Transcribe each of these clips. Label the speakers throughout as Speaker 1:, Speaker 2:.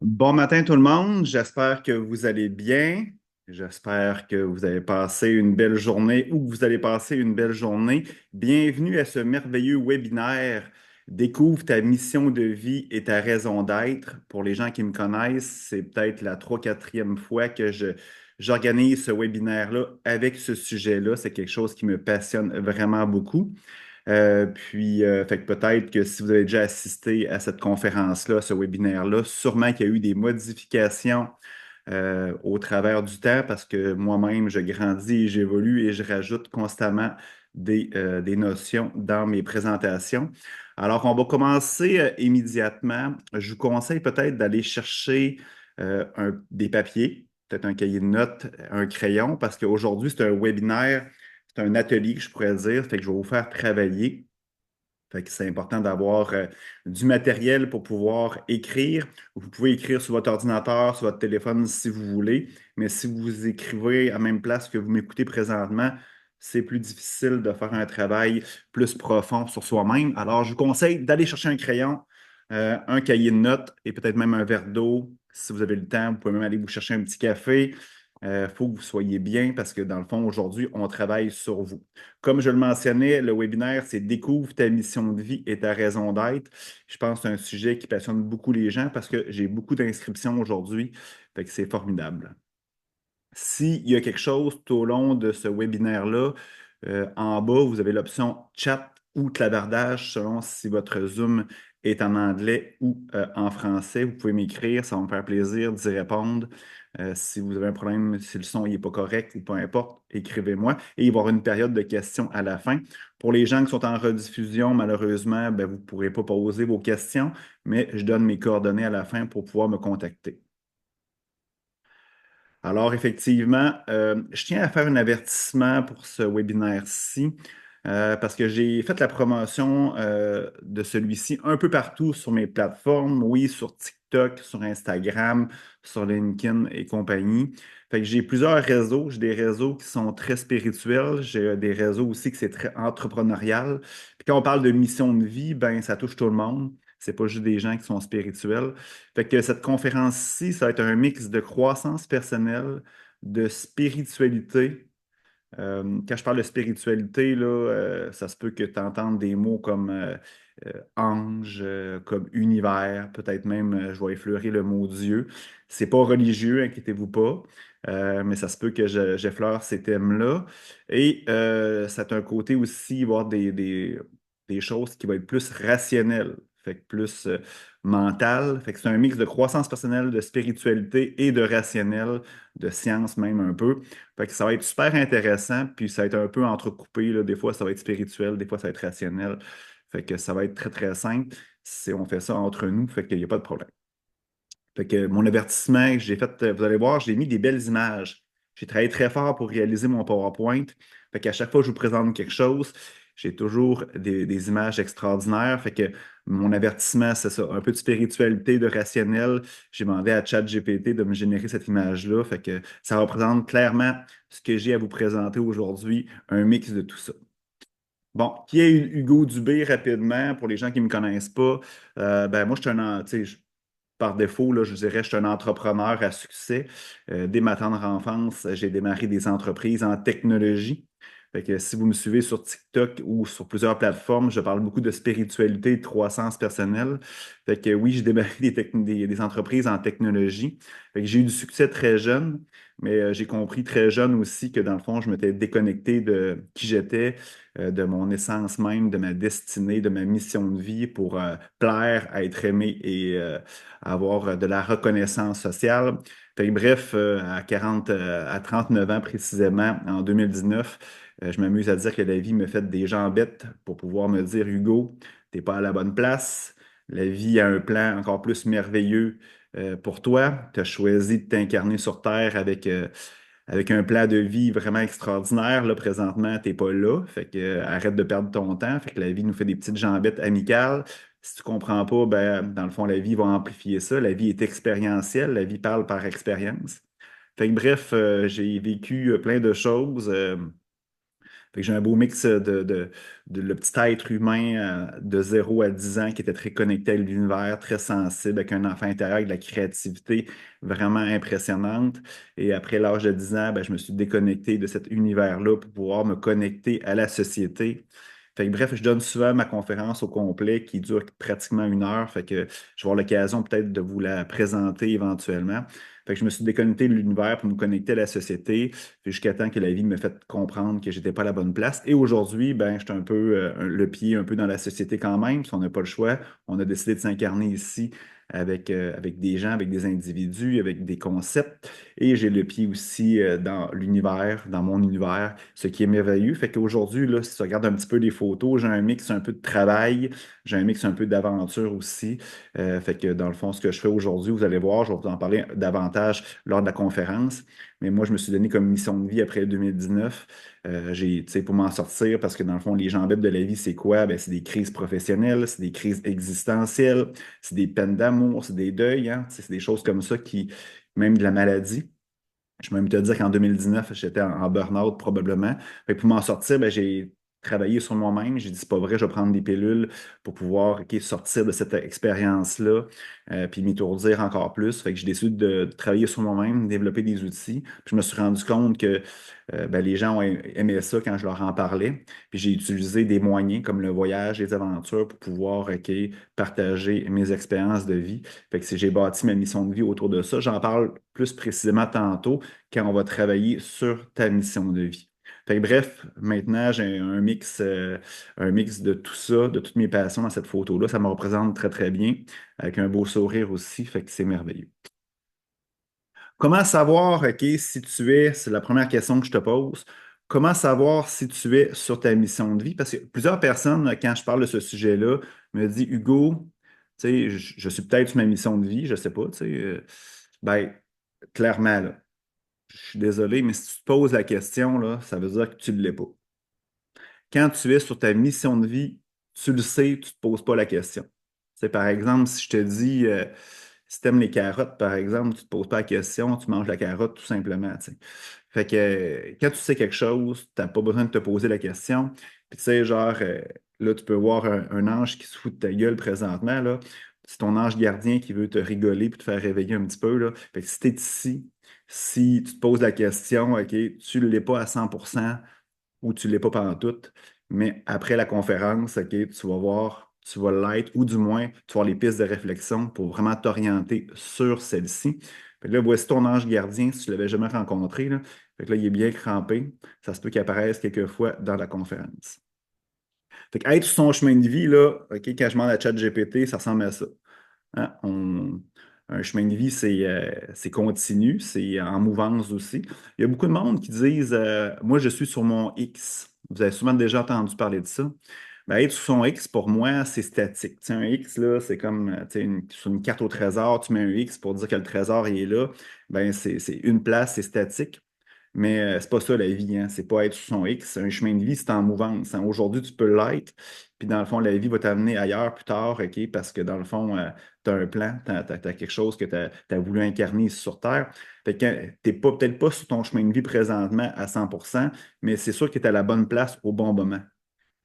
Speaker 1: Bon matin tout le monde, j'espère que vous allez bien. J'espère que vous avez passé une belle journée ou que vous allez passer une belle journée. Bienvenue à ce merveilleux webinaire. Découvre ta mission de vie et ta raison d'être. Pour les gens qui me connaissent, c'est peut-être la 3 4e fois que j'organise ce webinaire-là avec ce sujet-là. C'est quelque chose qui me passionne vraiment beaucoup. Fait que peut-être que si vous avez déjà assisté à cette conférence-là, à ce webinaire-là, sûrement qu'il y a eu des modifications au travers du temps parce que moi-même, je grandis et j'évolue et je rajoute constamment des notions dans mes présentations. Alors, on va commencer immédiatement. Je vous conseille peut-être d'aller chercher des papiers, peut-être un cahier de notes, un crayon, parce qu'aujourd'hui, c'est un webinaire, c'est un atelier, je pourrais dire, fait que je vais vous faire travailler. Fait que c'est important d'avoir du matériel pour pouvoir écrire. Vous pouvez écrire sur votre ordinateur, sur votre téléphone si vous voulez, mais si vous écrivez à la même place que vous m'écoutez présentement, c'est plus difficile de faire un travail plus profond sur soi-même. Alors, je vous conseille d'aller chercher un crayon, un cahier de notes et peut-être même un verre d'eau. Si vous avez le temps, vous pouvez même aller vous chercher un petit café. Il faut que vous soyez bien parce que dans le fond, aujourd'hui, on travaille sur vous. Comme je le mentionnais, le webinaire, c'est Découvre ta mission de vie et ta raison d'être. Je pense que c'est un sujet qui passionne beaucoup les gens parce que j'ai beaucoup d'inscriptions aujourd'hui. Fait que c'est formidable. S'il y a quelque chose tout au long de ce webinaire-là, en bas, vous avez l'option chat ou clavardage selon si votre Zoom est en anglais ou en français. Vous pouvez m'écrire, ça va me faire plaisir d'y répondre. Si vous avez un problème, si le son n'est pas correct ou peu importe, écrivez-moi. Et il va y avoir une période de questions à la fin. Pour les gens qui sont en rediffusion, malheureusement, ben, vous ne pourrez pas poser vos questions, mais je donne mes coordonnées à la fin pour pouvoir me contacter. Alors, effectivement, je tiens à faire un avertissement pour ce webinaire-ci parce que j'ai fait la promotion de celui-ci un peu partout sur mes plateformes, oui, sur TikTok, sur Instagram, sur LinkedIn et compagnie. Fait que j'ai plusieurs réseaux. J'ai des réseaux qui sont très spirituels. J'ai des réseaux aussi qui c'est très entrepreneurial. Puis quand on parle de mission de vie, ben ça touche tout le monde. C'est pas juste des gens qui sont spirituels. Fait que cette conférence-ci, ça va être un mix de croissance personnelle, de spiritualité. Quand je parle de spiritualité, là, ça se peut que tu entendes des mots comme ange, comme univers, peut-être même, je vais effleurer le mot Dieu. C'est pas religieux, inquiétez-vous pas, mais ça se peut que j'effleure ces thèmes-là. Et ça a un côté aussi, il va y avoir des choses qui vont être plus rationnelles, fait que plus mentales. Fait que c'est un mix de croissance personnelle, de spiritualité et de rationnel, de science même un peu. Fait que ça va être super intéressant, puis ça va être un peu entrecoupé, là. Des fois, ça va être spirituel, des fois, ça va être rationnel. Fait que ça va être très, très simple. Si on fait ça entre nous, fait qu'il n'y a pas de problème. Fait que mon avertissement que j'ai fait, vous allez voir, j'ai mis des belles images. J'ai travaillé très fort pour réaliser mon PowerPoint. Fait qu'à chaque fois que je vous présente quelque chose, j'ai toujours des images extraordinaires. Fait que mon avertissement, c'est ça, un peu de spiritualité, de rationnel. J'ai demandé à ChatGPT de me générer cette image-là. Fait que ça représente clairement ce que j'ai à vous présenter aujourd'hui, un mix de tout ça. Bon, qui est Hugo Dubé rapidement, pour les gens qui ne me connaissent pas, ben moi, je suis tu sais, par défaut, là, je dirais, je suis un entrepreneur à succès. Dès ma tendre enfance, j'ai démarré des entreprises en technologie. Fait que si vous me suivez sur TikTok ou sur plusieurs plateformes, je parle beaucoup de spiritualité et de croissance personnelle. Fait que oui, j'ai démarré des entreprises en technologie. Fait que j'ai eu du succès très jeune, mais j'ai compris très jeune aussi que dans le fond, je m'étais déconnecté de qui j'étais, de mon essence même, de ma destinée, de ma mission de vie pour plaire, à être aimé et avoir de la reconnaissance sociale. Fait que bref, à 39 ans précisément, en 2019, je m'amuse à dire que la vie me fait des jambettes pour pouvoir me dire, Hugo, t'es pas à la bonne place. La vie a un plan encore plus merveilleux pour toi. Tu as choisi de t'incarner sur Terre avec un plan de vie vraiment extraordinaire. Là, présentement, tu n'es pas là. Fait que, arrête de perdre ton temps. Fait que la vie nous fait des petites jambettes amicales. Si tu comprends pas, ben, dans le fond, la vie va amplifier ça. La vie est expérientielle. La vie parle par expérience. Fait que bref, j'ai vécu plein de choses. Fait que j'ai un beau mix de le petit être humain de 0 à 10 ans qui était très connecté à l'univers, très sensible, avec un enfant intérieur, avec de la créativité vraiment impressionnante. Et après l'âge de 10 ans, ben, je me suis déconnecté de cet univers-là pour pouvoir me connecter à la société. Fait que, bref, je donne souvent ma conférence au complet qui dure pratiquement 1 heure. Fait que je vais avoir l'occasion peut-être de vous la présenter éventuellement. Fait que je me suis déconnecté de l'univers pour me connecter à la société, puis jusqu'à temps que la vie me fait comprendre que j'étais pas à la bonne place. Et aujourd'hui, ben, je suis un peu le pied un peu dans la société quand même, si on n'a pas le choix. On a décidé de s'incarner ici avec des gens, avec des individus, avec des concepts. Et j'ai le pied aussi dans l'univers, dans mon univers, ce qui est merveilleux. Fait qu'aujourd'hui, là, si tu regardes un petit peu les photos, j'ai un mix un peu de travail, j'ai un mix un peu d'aventure aussi. Fait que dans le fond, ce que je fais aujourd'hui, vous allez voir, je vais vous en parler davantage lors de la conférence. Mais moi, je me suis donné comme mission de vie après 2019. Tu sais, pour m'en sortir, parce que dans le fond, les jambes de la vie, c'est quoi? Ben, c'est des crises professionnelles, c'est des crises existentielles, c'est des peines d'amour, c'est des deuils, hein? Tu sais, c'est des choses comme ça qui, même de la maladie. Je peux même te dire qu'en 2019, j'étais en burn-out probablement. Fait que pour m'en sortir, ben, j'ai travaillé sur moi-même. J'ai dit, c'est pas vrai, je vais prendre des pilules pour pouvoir ok, sortir de cette expérience-là, puis m'étourdir encore plus. Fait que j'ai décidé de travailler sur moi-même, développer des outils. Puis je me suis rendu compte que ben, les gens ont aimé ça quand je leur en parlais. Puis j'ai utilisé des moyens comme le voyage, les aventures pour pouvoir ok, partager mes expériences de vie. Fait que j'ai bâti ma mission de vie autour de ça. J'en parle plus précisément tantôt quand on va travailler sur ta mission de vie. Fait que bref, maintenant, j'ai un mix de tout ça, de toutes mes passions dans cette photo-là. Ça me représente très, très bien, avec un beau sourire aussi, fait que c'est merveilleux. Comment savoir, OK, si tu es, c'est la première question que je te pose, comment savoir si tu es sur ta mission de vie? Parce que plusieurs personnes, quand je parle de ce sujet-là, me disent, Hugo, tu sais, je suis peut-être sur ma mission de vie, je sais pas, tu sais, ben, clairement, là, je suis désolé, mais si tu te poses la question, là, ça veut dire que tu ne l'es pas. Quand tu es sur ta mission de vie, tu le sais, tu ne te poses pas la question. C'est par exemple, si je te dis, si tu aimes les carottes, par exemple, tu ne te poses pas la question, tu manges la carotte tout simplement. Tu sais. Fait que quand tu sais quelque chose, tu n'as pas besoin de te poser la question. Puis tu sais, genre, là, tu peux voir un ange qui se fout de ta gueule présentement, là. C'est ton ange gardien qui veut te rigoler puis te faire réveiller un petit peu, là. Fait que si tu es ici, si tu te poses la question, OK, tu ne l'es pas à 100% ou tu ne l'es pas pendant tout, mais après la conférence, OK, tu vas voir, tu vas l'être, ou du moins, tu vas avoir les pistes de réflexion pour vraiment t'orienter sur celle-ci. Fait que là, voici ton ange gardien, si tu ne l'avais jamais rencontré, là. Fait que là, il est bien crampé. Ça se peut qu'il apparaisse quelques fois dans la conférence. Fait que être sur son chemin de vie, là, OK, quand je demande à ChatGPT, ça ressemble à ça. Hein, un chemin de vie, c'est continu, c'est en mouvance aussi. Il y a beaucoup de monde qui disent moi, je suis sur mon X. Vous avez souvent déjà entendu parler de ça. Ben, être sur son X, pour moi, c'est statique. Tu sais, un X, là, c'est comme tu sais, sur une carte au trésor, tu mets un X pour dire que le trésor il est là. Ben, c'est une place, c'est statique. Mais c'est pas ça la vie, hein. C'est pas être sur son X. Un chemin de vie, c'est en mouvance, hein. Aujourd'hui, tu peux l'être, puis dans le fond, la vie va t'amener ailleurs plus tard, OK? Parce que dans le fond, tu as un plan, tu as, quelque chose que tu as voulu incarner ici sur Terre. Fait que tu n'es pas, peut-être pas sur ton chemin de vie présentement à 100%, mais c'est sûr que tu es à la bonne place au bon moment,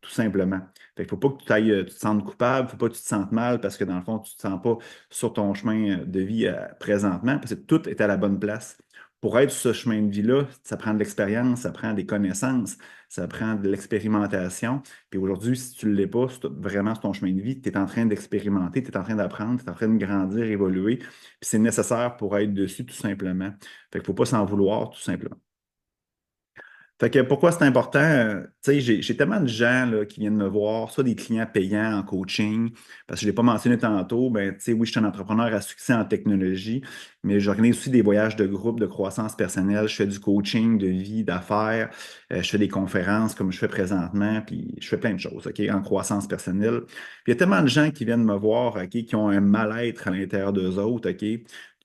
Speaker 1: tout simplement. Fait qu'il faut pas que tu te sentes coupable, faut pas que tu te sentes mal parce que dans le fond, tu ne te sens pas sur ton chemin de vie présentement, parce que tout est à la bonne place. Pour être sur ce chemin de vie-là, ça prend de l'expérience, ça prend des connaissances, ça prend de l'expérimentation. Puis aujourd'hui, si tu ne l'es pas vraiment sur ton chemin de vie, tu es en train d'expérimenter, tu es en train d'apprendre, tu es en train de grandir, évoluer. Puis c'est nécessaire pour être dessus, tout simplement. Fait qu'il ne faut pas s'en vouloir, tout simplement. Fait que pourquoi c'est important? Tu sais, j'ai tellement de gens là, qui viennent me voir, soit des clients payants en coaching, parce que je ne l'ai pas mentionné tantôt, ben, tu sais, oui, je suis un entrepreneur à succès en technologie, mais j'organise aussi des voyages de groupe de croissance personnelle, je fais du coaching de vie, d'affaires, je fais des conférences comme je fais présentement, puis je fais plein de choses, OK, en croissance personnelle. Puis il y a tellement de gens qui viennent me voir, OK, qui ont un mal-être à l'intérieur d'eux autres, OK,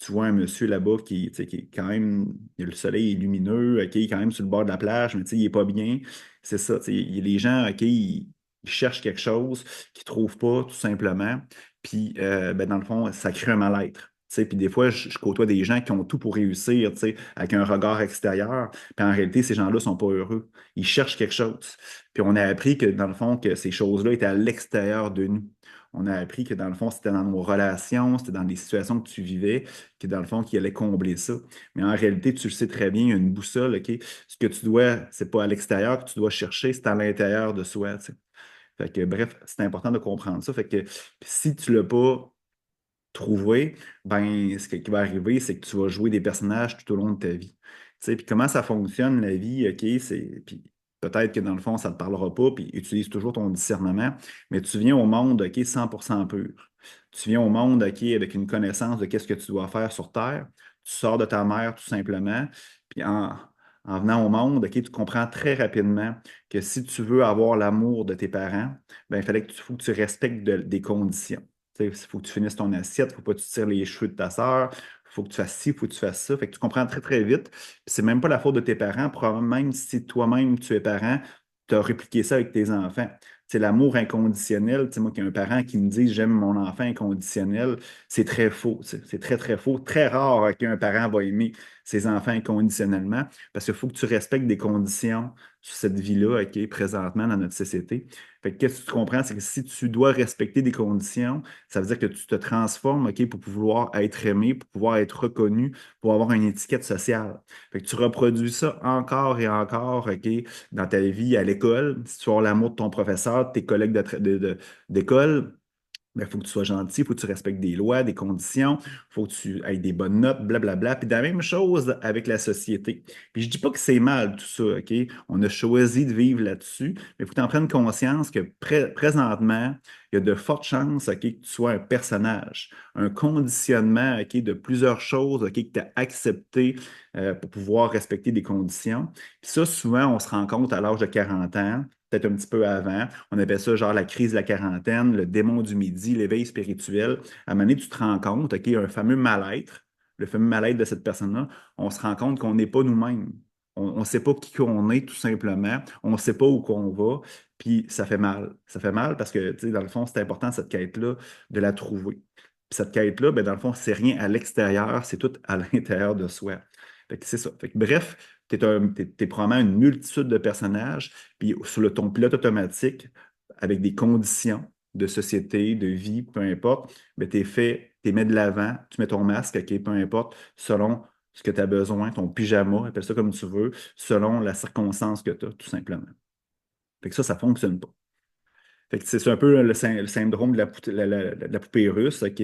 Speaker 1: tu vois un monsieur là-bas qui, tu sais, qui est quand même, le soleil est lumineux, OK, il est quand même sur le bord de la plage, mais tu sais, il n'est pas bien. C'est ça, tu sais, il y a les gens, OK, ils cherchent quelque chose qu'ils ne trouvent pas, tout simplement. Puis, ben, dans le fond, ça crée un mal-être. sais, puis des fois, je côtoie des gens qui ont tout pour réussir, tu sais, avec un regard extérieur. Puis en réalité, ces gens-là sont pas heureux. Ils cherchent quelque chose. Puis on a appris que, dans le fond, que ces choses-là étaient à l'extérieur de nous. On a appris que, dans le fond, c'était dans nos relations, c'était dans les situations que tu vivais, que, dans le fond, qui allait combler ça. Mais en réalité, tu le sais très bien, il y a une boussole, OK? Ce que tu dois, c'est pas à l'extérieur que tu dois chercher, c'est à l'intérieur de soi, tu sais. Fait que, bref, c'est important de comprendre ça. Fait que si tu l'as pas trouvé, ben, qui va arriver, c'est que tu vas jouer des personnages tout au long de ta vie. Tu sais, puis comment ça fonctionne, la vie, OK, puis peut-être que dans le fond, ça ne te parlera pas, puis utilise toujours ton discernement, mais tu viens au monde, OK, 100% pur. Tu viens au monde, OK, avec une connaissance de qu'est-ce que tu dois faire sur Terre. Tu sors de ta mère, tout simplement, puis en venant au monde, OK, tu comprends très rapidement que si tu veux avoir l'amour de tes parents, ben, faut que tu respectes des conditions. Il faut que tu finisses ton assiette, il ne faut pas que tu tires les cheveux de ta sœur, il faut que tu fasses ci, il faut que tu fasses ça. Fait que tu comprends très, très vite. Puis c'est même pas la faute de tes parents, probablement même si toi-même tu es parent, tu as répliqué ça avec tes enfants. C'est l'amour inconditionnel. Tu sais, moi qui ai un parent qui me dit j'aime mon enfant inconditionnel, c'est très faux. C'est très, très faux. Très rare qu'un parent va aimer ses enfants inconditionnellement parce qu'il faut que tu respectes des conditions sur cette vie-là, OK, présentement dans notre société. Fait que qu'est-ce que tu comprends, c'est que si tu dois respecter des conditions, ça veut dire que tu te transformes, OK, pour pouvoir être aimé, pour pouvoir être reconnu, pour avoir une étiquette sociale. Fait que tu reproduis ça encore et encore, OK, dans ta vie à l'école. Si tu as l'amour de ton professeur, de tes collègues d'école, il faut que tu sois gentil, il faut que tu respectes des lois, des conditions, il faut que tu aies des bonnes notes, blablabla. Puis la même chose avec la société. Puis je dis pas que c'est mal tout ça, OK? On a choisi de vivre là-dessus, mais il faut que tu en prennes conscience que présentement, il y a de fortes chances, OK, que tu sois un personnage, un conditionnement, OK, de plusieurs choses, OK, que tu as accepté pour pouvoir respecter des conditions. Puis ça, souvent, on se rend compte à l'âge de 40 ans, peut-être un petit peu avant. On appelle ça genre la crise de la quarantaine, le démon du midi, l'éveil spirituel. À un moment donné, tu te rends compte, OK, un fameux mal-être, le fameux mal-être de cette personne-là, on se rend compte qu'on n'est pas nous-mêmes. On ne sait pas qui on est, tout simplement. On ne sait pas où qu'on va. Puis ça fait mal. Ça fait mal parce que, tu sais, dans le fond, c'est important, cette quête-là, de la trouver. Puis cette quête-là, ben, dans le fond, c'est rien à l'extérieur, c'est tout à l'intérieur de soi. Fait que c'est ça. Fait que, bref, t'es probablement une multitude de personnages, puis sur ton pilote automatique, avec des conditions de société, de vie, peu importe, mais t'es mis de l'avant, tu mets ton masque, OK, peu importe, selon ce que tu as besoin, ton pyjama, appelle ça comme tu veux, selon la circonstance que tu as, tout simplement. Fait que ça ne fonctionne pas. Fait que c'est un peu le syndrome de la poupée russe, OK?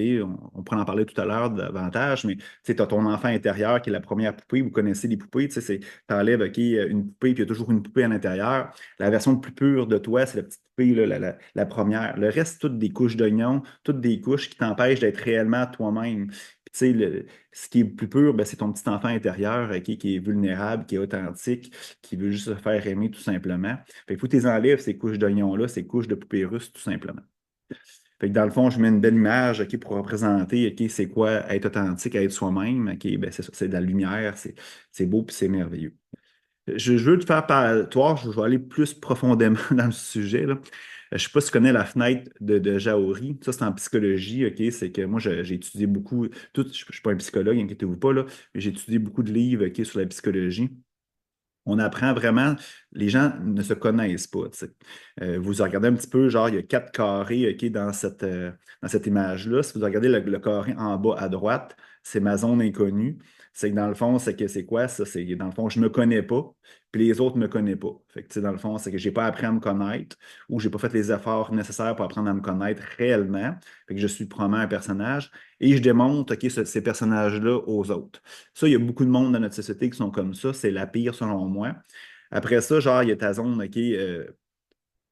Speaker 1: On pourrait en parler tout à l'heure davantage, mais tu as ton enfant intérieur qui est la première poupée. Vous connaissez les poupées, tu sais, tu enlèves, OK, une poupée, puis il y a toujours une poupée à l'intérieur. La version le plus pure de toi, c'est la petite poupée, là, la première. Le reste, toutes des couches d'oignons, toutes des couches qui t'empêchent d'être réellement toi-même. Puis, tu sais, ce qui est plus pur, ben, c'est ton petit enfant intérieur, OK, qui est vulnérable, qui est authentique, qui veut juste se faire aimer tout simplement. Fait qu'il faut que tu les enlèves, ces couches d'oignons-là, ces couches de poupées russes, tout simplement. Fait que dans le fond, je mets une belle image, OK, pour représenter, OK, c'est quoi être authentique, être soi-même, OK, ben c'est ça, c'est de la lumière, c'est beau puis c'est merveilleux. Je veux te faire part, toi, je vais aller plus profondément dans le sujet, là. Je ne sais pas si tu connais la fenêtre de Jaori. Ça, c'est en psychologie, OK? C'est que moi, j'ai étudié beaucoup, je ne suis pas un psychologue, inquiétez-vous pas, là, mais j'ai étudié beaucoup de livres, OK, sur la psychologie. On apprend vraiment, les gens ne se connaissent pas, tu sais. Vous regardez un petit peu, genre, il y a quatre carrés, OK, dans cette image-là. Si vous regardez le carré en bas à droite, c'est ma zone inconnue. C'est que dans le fond, c'est quoi ça? C'est dans le fond, je me connais pas, puis les autres me connaissent pas. Fait que, tu sais, dans le fond, c'est que j'ai pas appris à me connaître ou j'ai pas fait les efforts nécessaires pour apprendre à me connaître réellement. Fait que je suis probablement un personnage et je démontre, OK, ces personnages-là aux autres. Ça, il y a beaucoup de monde dans notre société qui sont comme ça. C'est la pire selon moi. Après ça, genre, il y a ta zone, OK,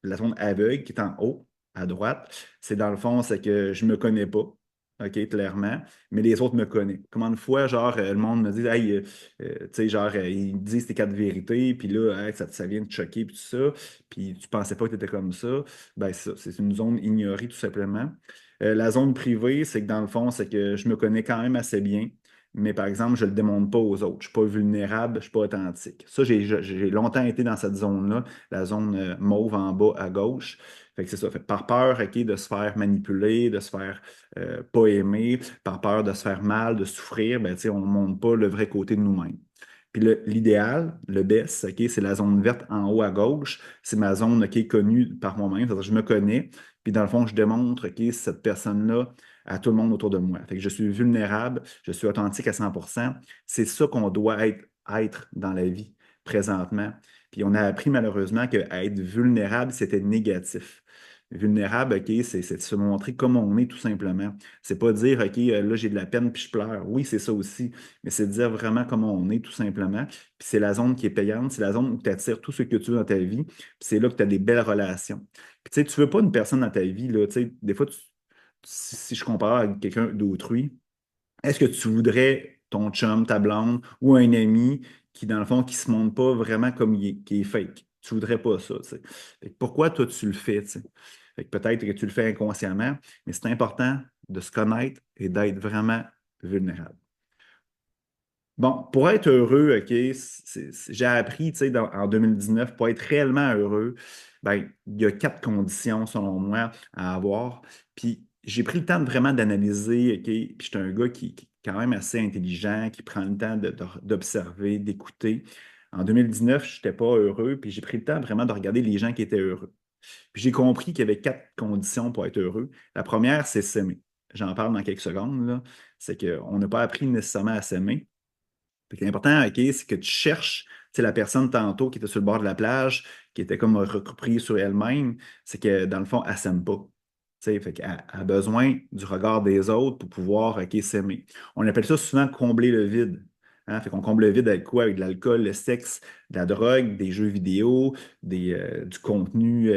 Speaker 1: la zone aveugle qui est en haut, à droite. C'est dans le fond, c'est que je me connais pas. OK, clairement, mais les autres me connaissent. Combien de fois, genre, le monde me dit, hey, tu sais, genre, ils disent tes quatre vérités, puis là, hey, ça vient de te choquer, puis tout ça, puis tu pensais pas que tu étais comme ça. Ben, c'est une zone ignorée, tout simplement. La zone privée, c'est que dans le fond, c'est que je me connais quand même assez bien, mais par exemple, je ne le démontre pas aux autres. Je ne suis pas vulnérable, je ne suis pas authentique. Ça, j'ai longtemps été dans cette zone-là, la zone mauve en bas à gauche. Fait que c'est ça. Fait que par peur, OK, de se faire manipuler, de se faire pas aimer, par peur de se faire mal, de souffrir, ben, tu sais, on ne montre pas le vrai côté de nous-mêmes. Puis l'idéal, le best, OK, c'est la zone verte en haut à gauche. C'est ma zone, OK, connue par moi-même. C'est-à-dire que je me connais. Puis dans le fond, je démontre, OK, cette personne-là à tout le monde autour de moi. Fait que je suis vulnérable, je suis authentique à 100%. C'est ça qu'on doit être dans la vie présentement. Puis on a appris malheureusement que être vulnérable, c'était négatif. Vulnérable, OK, c'est de se montrer comme on est tout simplement. C'est pas dire, OK, là, j'ai de la peine puis je pleure. Oui, c'est ça aussi, mais c'est de dire vraiment comment on est tout simplement. Puis c'est la zone qui est payante, c'est la zone où tu attires tout ce que tu veux dans ta vie, puis c'est là que tu as des belles relations. Puis tu sais, tu veux pas une personne dans ta vie, là, tu sais, des fois, si je compare avec quelqu'un d'autrui, est-ce que tu voudrais ton chum, ta blonde ou un ami qui, dans le fond, qui se montre pas vraiment comme qui est fake? Tu voudrais pas ça, tu sais. Fait que pourquoi toi, tu le fais, tu sais? Fait que peut-être que tu le fais inconsciemment, mais c'est important de se connaître et d'être vraiment vulnérable. Bon, pour être heureux, OK, j'ai appris, tu sais, en 2019, pour être réellement heureux, ben, il y a 4 conditions, selon moi, à avoir. Puis j'ai pris le temps vraiment d'analyser, OK, puis j'étais un gars qui est quand même assez intelligent, qui prend le temps d'observer, d'écouter. En 2019, je n'étais pas heureux, puis j'ai pris le temps vraiment de regarder les gens qui étaient heureux. Puis j'ai compris qu'il y avait 4 conditions pour être heureux. La première, c'est s'aimer. J'en parle dans quelques secondes, là. C'est qu'on n'a pas appris nécessairement à s'aimer. Fait que l'important, OK, c'est que tu cherches, tu sais, la personne tantôt qui était sur le bord de la plage, qui était comme reprise sur elle-même, c'est que dans le fond, elle s'aime pas. Tu sais, fait qu'elle a besoin du regard des autres pour pouvoir, OK, s'aimer. On appelle ça souvent combler le vide. Hein? Fait qu'on comble le vide avec quoi? Avec de l'alcool, le sexe, de la drogue, des jeux vidéo, du contenu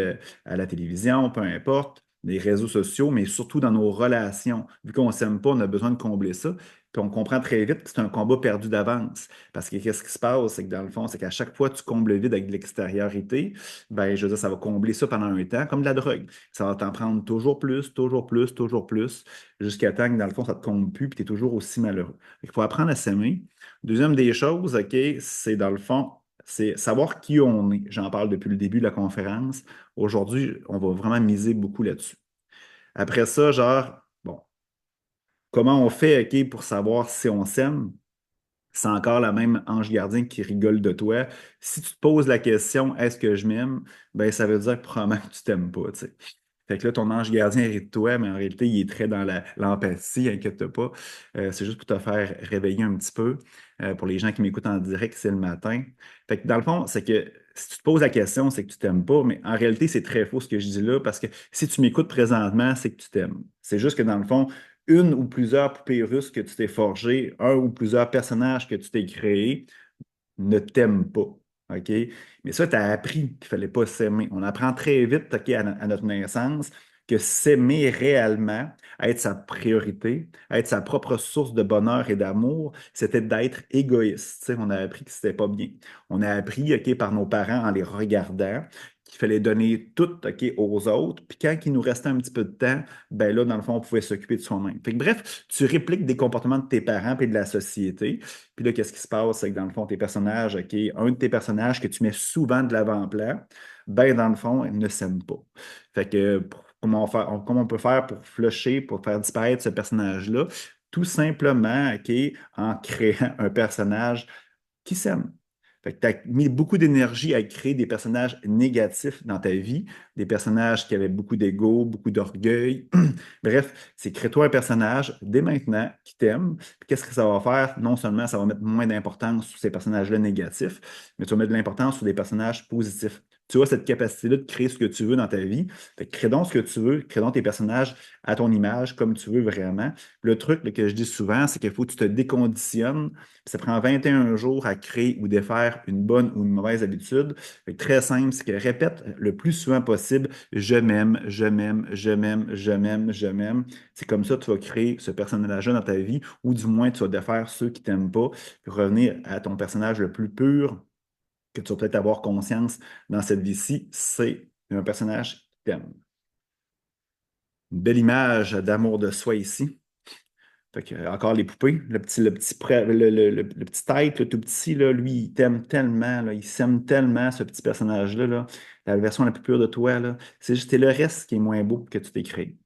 Speaker 1: à la télévision, peu importe, des réseaux sociaux, mais surtout dans nos relations. Vu qu'on ne s'aime pas, on a besoin de combler ça. Puis on comprend très vite que c'est un combat perdu d'avance. Parce que qu'est-ce qui se passe, c'est que dans le fond, c'est qu'à chaque fois que tu combles le vide avec de l'extériorité, ben, je veux dire, ça va combler ça pendant un temps, comme de la drogue. Ça va t'en prendre toujours plus, toujours plus, toujours plus, jusqu'à temps que dans le fond, ça ne te comble plus, puis tu es toujours aussi malheureux. Il faut apprendre à s'aimer. Deuxième des choses, OK, c'est dans le fond, c'est savoir qui on est. J'en parle depuis le début de la conférence. Aujourd'hui, on va vraiment miser beaucoup là-dessus. Après ça, genre, bon, comment on fait, OK, pour savoir si on s'aime? C'est encore la même ange gardien qui rigole de toi. Si tu te poses la question, est-ce que je m'aime? Ben, ça veut dire que probablement que tu t'aimes pas, tu sais. Fait que là, ton ange gardien rit de toi, mais en réalité, il est très dans l'empathie, inquiète pas. C'est juste pour te faire réveiller un petit peu. Pour les gens qui m'écoutent en direct, c'est le matin. Fait que dans le fond, c'est que si tu te poses la question, c'est que tu t'aimes pas, mais en réalité, c'est très faux ce que je dis là, parce que si tu m'écoutes présentement, c'est que tu t'aimes. C'est juste que dans le fond, une ou plusieurs poupées russes que tu t'es forgées, un ou plusieurs personnages que tu t'es créés, ne t'aiment pas. OK? Mais ça, tu as appris qu'il ne fallait pas s'aimer. On apprend très vite, OK, à notre naissance, que s'aimer réellement, être sa priorité, être sa propre source de bonheur et d'amour, c'était d'être égoïste. Tu sais, on a appris que c'était pas bien. On a appris, OK, par nos parents en les regardant, qu'il fallait donner tout, OK, aux autres. Puis quand il nous restait un petit peu de temps, ben là, dans le fond, on pouvait s'occuper de soi-même. Fait que, bref, tu répliques des comportements de tes parents et de la société. Puis là, qu'est-ce qui se passe? C'est que dans le fond, tes personnages, OK, un de tes personnages que tu mets souvent de l'avant-plan, ben dans le fond, il ne s'aime pas. Fait que comment on peut faire pour flusher, pour faire disparaître ce personnage-là? Tout simplement, OK, en créant un personnage qui s'aime. Fait que tu as mis beaucoup d'énergie à créer des personnages négatifs dans ta vie, des personnages qui avaient beaucoup d'ego, beaucoup d'orgueil. Bref, c'est crée-toi un personnage dès maintenant qui t'aime. Puis qu'est-ce que ça va faire? Non seulement ça va mettre moins d'importance sur ces personnages-là négatifs, mais tu vas mettre de l'importance sur des personnages positifs. Tu as cette capacité-là de créer ce que tu veux dans ta vie. Fait que crée donc ce que tu veux, crée donc tes personnages à ton image, comme tu veux vraiment. Le truc là, que je dis souvent, c'est qu'il faut que tu te déconditionnes. Puis ça prend 21 jours à créer ou défaire une bonne ou une mauvaise habitude. Fait que très simple, c'est que répète le plus souvent possible, je m'aime, je m'aime, je m'aime, je m'aime, je m'aime. C'est comme ça que tu vas créer ce personnage-là dans ta vie, ou du moins tu vas défaire ceux qui t'aiment pas, puis revenir à ton personnage le plus pur que tu vas peut-être avoir conscience dans cette vie-ci, c'est un personnage qui t'aime. Une belle image d'amour de soi ici. Fait que, encore les poupées, le petit tête, le tout petit, là, lui, il t'aime tellement, là, il s'aime tellement, ce petit personnage-là, là, la version la plus pure de toi, là. C'est juste c'est le reste qui est moins beau que tu t'es créé.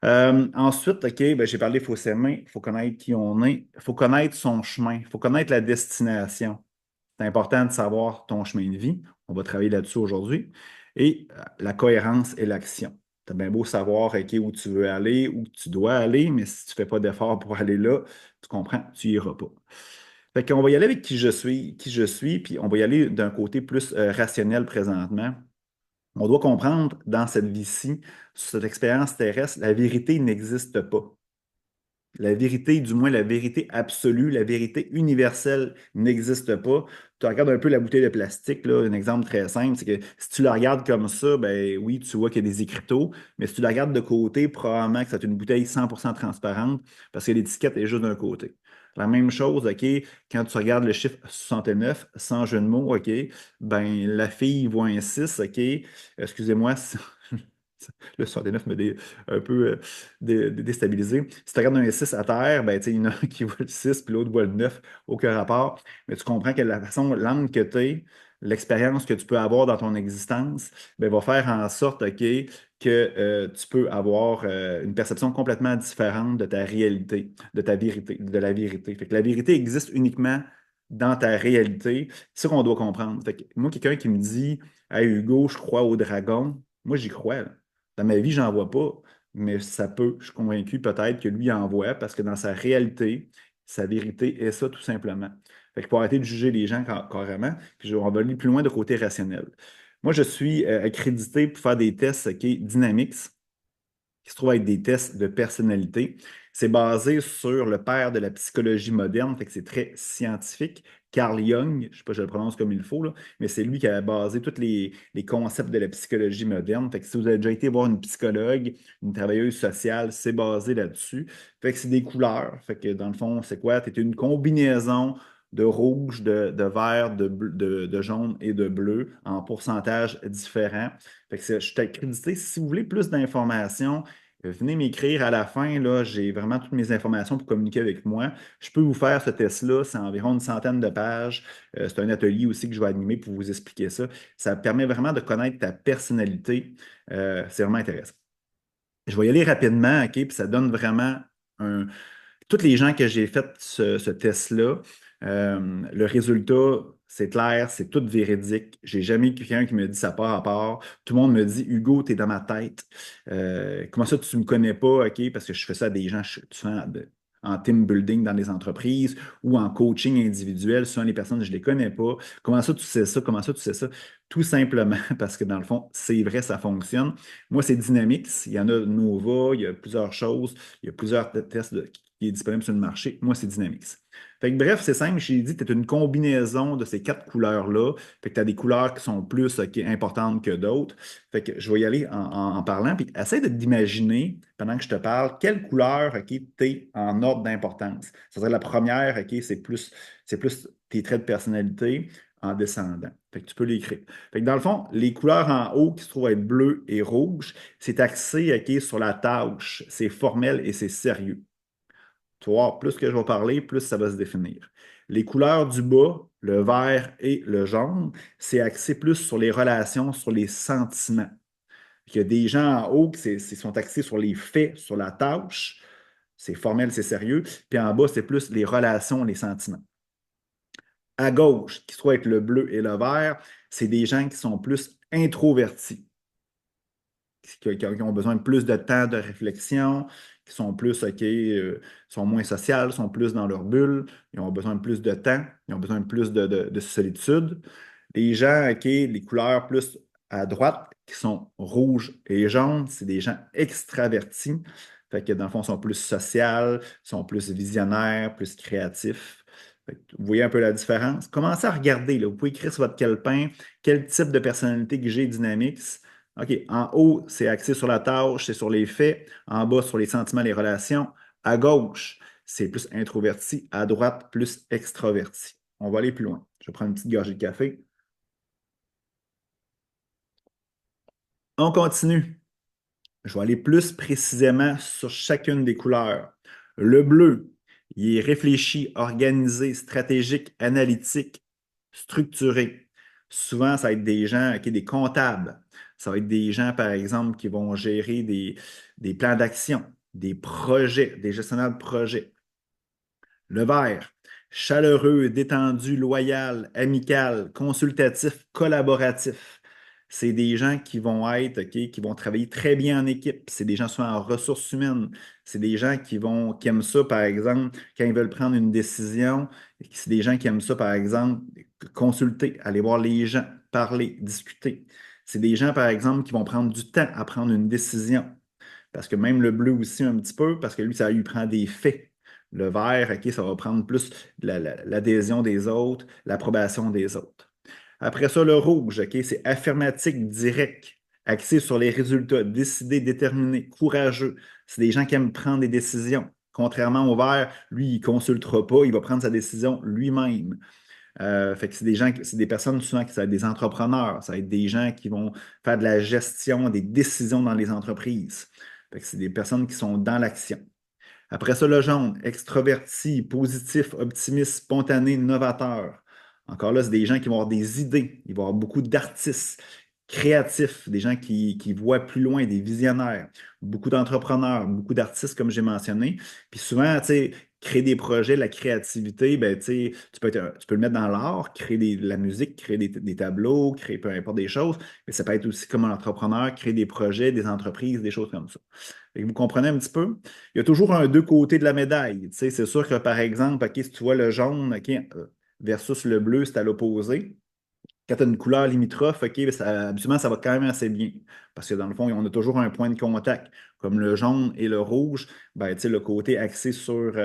Speaker 1: Ensuite, OK, ben, j'ai parlé, il faut s'aimer, il faut connaître qui on est, il faut connaître son chemin, il faut connaître la destination. C'est important de savoir ton chemin de vie. On va travailler là-dessus aujourd'hui. Et la cohérence et l'action. Tu as bien beau savoir OK, où tu veux aller, où tu dois aller, mais si tu ne fais pas d'effort pour aller là, tu comprends, tu n'iras pas. Fait qu'on va y aller avec qui je suis, puis on va y aller d'un côté plus rationnel présentement. On doit comprendre dans cette vie-ci, sur cette expérience terrestre, la vérité n'existe pas. La vérité, du moins la vérité absolue, la vérité universelle n'existe pas. Tu regardes un peu la bouteille de plastique, là, un exemple très simple, c'est que si tu la regardes comme ça, ben oui, tu vois qu'il y a des écriteaux, mais si tu la regardes de côté, probablement que c'est une bouteille 100% transparente parce que l'étiquette est juste d'un côté. La même chose, OK, quand tu regardes le chiffre 69, sans jeu de mots, OK, ben la fille voit un 6, OK, excusez-moi, le 69 me un peu déstabilisé. Si tu regardes un 6 à terre, ben, tu sais, il y en a un qui voit le 6 puis l'autre voit le 9, aucun rapport. Mais tu comprends que la façon, l'angle que tu es, l'expérience que tu peux avoir dans ton existence, ben, va faire en sorte, OK, que tu peux avoir une perception complètement différente de ta réalité, de ta vérité, de la vérité. Fait que la vérité existe uniquement dans ta réalité. C'est ça qu'on doit comprendre. Fait que moi, quelqu'un qui me dit, Hey Hugo, je crois au dragon, moi j'y crois, là. Dans ma vie, j'en vois pas, mais ça peut. Je suis convaincu peut-être que lui en voit parce que dans sa réalité, sa vérité est ça tout simplement. Fait qu'il faut arrêter de juger les gens carrément, puis on va aller plus loin de côté rationnel. Moi, je suis accrédité pour faire des tests qui Dynamics, qui se trouve être des tests de personnalité. C'est basé sur le père de la psychologie moderne, fait que c'est très scientifique. Carl Jung, je ne sais pas si je le prononce comme il faut, là, mais c'est lui qui a basé tous les concepts de la psychologie moderne. Fait que si vous avez déjà été voir une psychologue, une travailleuse sociale, c'est basé là-dessus. Fait que c'est des couleurs. Fait que dans le fond, c'est quoi? C'est une combinaison de rouge, de vert, de jaune et de bleu en pourcentage différents. Fait que je suis accrédité. Si vous voulez plus d'informations, venez m'écrire à la fin. Là, j'ai vraiment toutes mes informations pour communiquer avec moi. Je peux vous faire ce test-là. C'est environ une centaine de pages. C'est un atelier aussi que je vais animer pour vous expliquer ça. Ça permet vraiment de connaître ta personnalité. C'est vraiment intéressant. Je vais y aller rapidement, OK? Puis ça donne vraiment un, tous les gens que j'ai fait ce test-là, le résultat, c'est clair, c'est tout véridique. J'ai jamais eu quelqu'un qui me dit ça part à part. Tout le monde me dit Hugo, tu es dans ma tête. Comment ça, tu me connais pas? OK, parce que je fais ça à des gens souvent en team building dans les entreprises ou en coaching individuel. Souvent, les personnes, je ne les connais pas. Comment ça, tu sais ça? Comment ça, tu sais ça? Tout simplement parce que dans le fond, c'est vrai, ça fonctionne. Moi, c'est Dynamics. Il y en a Nova, il y a plusieurs choses. Il y a plusieurs tests qui est disponible sur le marché. Moi, c'est Dynamics. Fait que, bref, c'est simple, j'ai dit que tu es une combinaison de ces quatre couleurs-là. Fait que tu as des couleurs qui sont plus importantes que d'autres. Fait que je vais y aller en parlant. Puis essaie d'imaginer, pendant que je te parle, quelle couleur tu es en ordre d'importance. C'est-à-dire la première, c'est plus tes traits de personnalité en descendant. Fait que tu peux l'écrire. Fait que dans le fond, les couleurs en haut qui se trouvent être bleu et rouge, c'est axé sur la tâche. C'est formel et c'est sérieux. Tu vois, plus que je vais parler, plus ça va se définir. Les couleurs du bas, le vert et le jaune, c'est axé plus sur les relations, sur les sentiments. Il y a des gens en haut qui sont axés sur les faits, sur la tâche. C'est formel, c'est sérieux. Puis en bas, c'est plus les relations, les sentiments. À gauche, qui soit être le bleu et le vert, c'est des gens qui sont plus introvertis, qui ont besoin de plus de temps de réflexion, qui sont plus, OK, sont moins sociales, sont plus dans leur bulle, ils ont besoin de plus de temps, ils ont besoin de plus de solitude. Les gens, OK, les couleurs plus à droite, qui sont rouges et jaunes, c'est des gens extravertis. Fait que dans le fond, sont plus sociaux, sont plus visionnaires, plus créatifs. Fait que vous voyez un peu la différence? Commencez à regarder, là. Vous pouvez écrire sur votre calepin quel type de personnalité que j'ai Dynamics. OK, en haut, c'est axé sur la tâche, c'est sur les faits. En bas, sur les sentiments, les relations. À gauche, c'est plus introverti. À droite, plus extraverti. On va aller plus loin. Je vais prendre une petite gorgée de café. On continue. Je vais aller plus précisément sur chacune des couleurs. Le bleu, il est réfléchi, organisé, stratégique, analytique, structuré. Souvent, ça va être des gens, OK, des comptables. Ça va être des gens, par exemple, qui vont gérer des plans d'action, des projets, des gestionnaires de projets. Le vert, chaleureux, détendu, loyal, amical, consultatif, collaboratif. C'est des gens qui vont être, OK, qui vont travailler très bien en équipe. C'est des gens souvent en ressources humaines. C'est des gens qui aiment ça, par exemple, quand ils veulent prendre une décision. C'est des gens qui aiment ça, par exemple, consulter, aller voir les gens, parler, discuter. C'est des gens, par exemple, qui vont prendre du temps à prendre une décision. Parce que même le bleu aussi un petit peu, parce que lui, ça lui prend des faits. Le vert, OK, ça va prendre plus l'adhésion des autres, l'approbation des autres. Après ça, le rouge, OK, c'est affirmatique, direct, axé sur les résultats, décidé, déterminé, courageux. C'est des gens qui aiment prendre des décisions. Contrairement au vert, lui, il ne consultera pas, il va prendre sa décision lui-même. Fait que c'est des gens, c'est des personnes souvent qui sont des entrepreneurs, ça va être des gens qui vont faire de la gestion, des décisions dans les entreprises. Fait que c'est des personnes qui sont dans l'action. Après ça, le jaune, extraverti, positif, optimiste, spontané, novateur. Encore là, c'est des gens qui vont avoir des idées, ils vont avoir beaucoup d'artistes, créatifs, des gens qui voient plus loin, des visionnaires, beaucoup d'entrepreneurs, beaucoup d'artistes, comme j'ai mentionné. Puis souvent, tu sais, créer des projets, la créativité, ben, tu sais, tu peux le mettre dans l'art, créer de la musique, créer des tableaux, créer peu importe des choses, mais ça peut être aussi comme un entrepreneur, créer des projets, des entreprises, des choses comme ça. Fait que vous comprenez un petit peu? Il y a toujours un deux côtés de la médaille. Tu sais, c'est sûr que, par exemple, OK, si tu vois le jaune, OK, versus le bleu, c'est à l'opposé. Quand tu as une couleur limitrophe, OK, ben habituellement, ça va quand même assez bien. Parce que dans le fond, on a toujours un point de contact. Comme le jaune et le rouge, ben, tu sais, le côté axé sur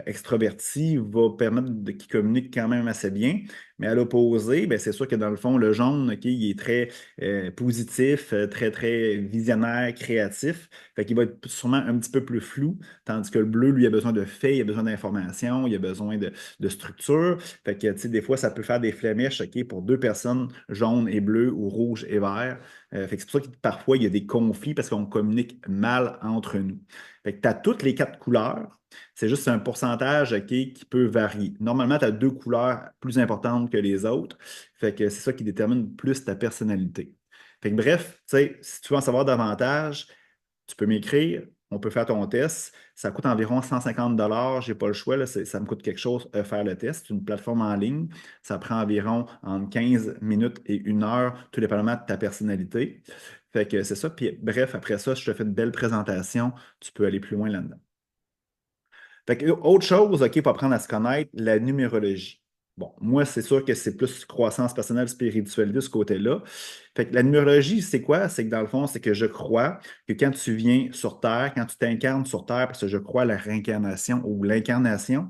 Speaker 1: extroverti va permettre qu'ils communiquent quand même assez bien. Mais à l'opposé, ben, c'est sûr que dans le fond, le jaune, OK, il est très positif, très, très visionnaire, créatif. Fait qu'il va être sûrement un petit peu plus flou, tandis que le bleu, lui, a besoin de faits, il a besoin d'informations, il a besoin de structure. Fait que, tu sais, des fois, ça peut faire des flémèches, OK, pour deux personnes, jaune et bleu ou rouge et vert. Fait que c'est pour ça que parfois, il y a des conflits parce qu'on communique mal entre nous. Fait que tu as toutes les quatre couleurs. C'est juste un pourcentage, OK, qui peut varier. Normalement, tu as deux couleurs plus importantes que les autres. Fait que c'est ça qui détermine plus ta personnalité. Fait que bref, tu sais, si tu veux en savoir davantage, tu peux m'écrire, on peut faire ton test. Ça coûte environ 150 j'ai pas le choix, là, ça me coûte quelque chose faire le test. C'est une plateforme en ligne. Ça prend environ entre 15 minutes et 1 heure, tout dépendamment de ta personnalité. Fait que c'est ça. Puis bref, après ça, je te fais une belle présentation. Tu peux aller plus loin là-dedans. Fait que, autre chose, OK, pour apprendre à se connaître, la numérologie. Bon, moi, c'est sûr que c'est plus croissance personnelle, spiritualité de ce côté-là. Fait que la numérologie, c'est quoi? C'est que dans le fond, c'est que je crois que quand tu viens sur Terre, quand tu t'incarnes sur Terre, parce que je crois à la réincarnation ou l'incarnation,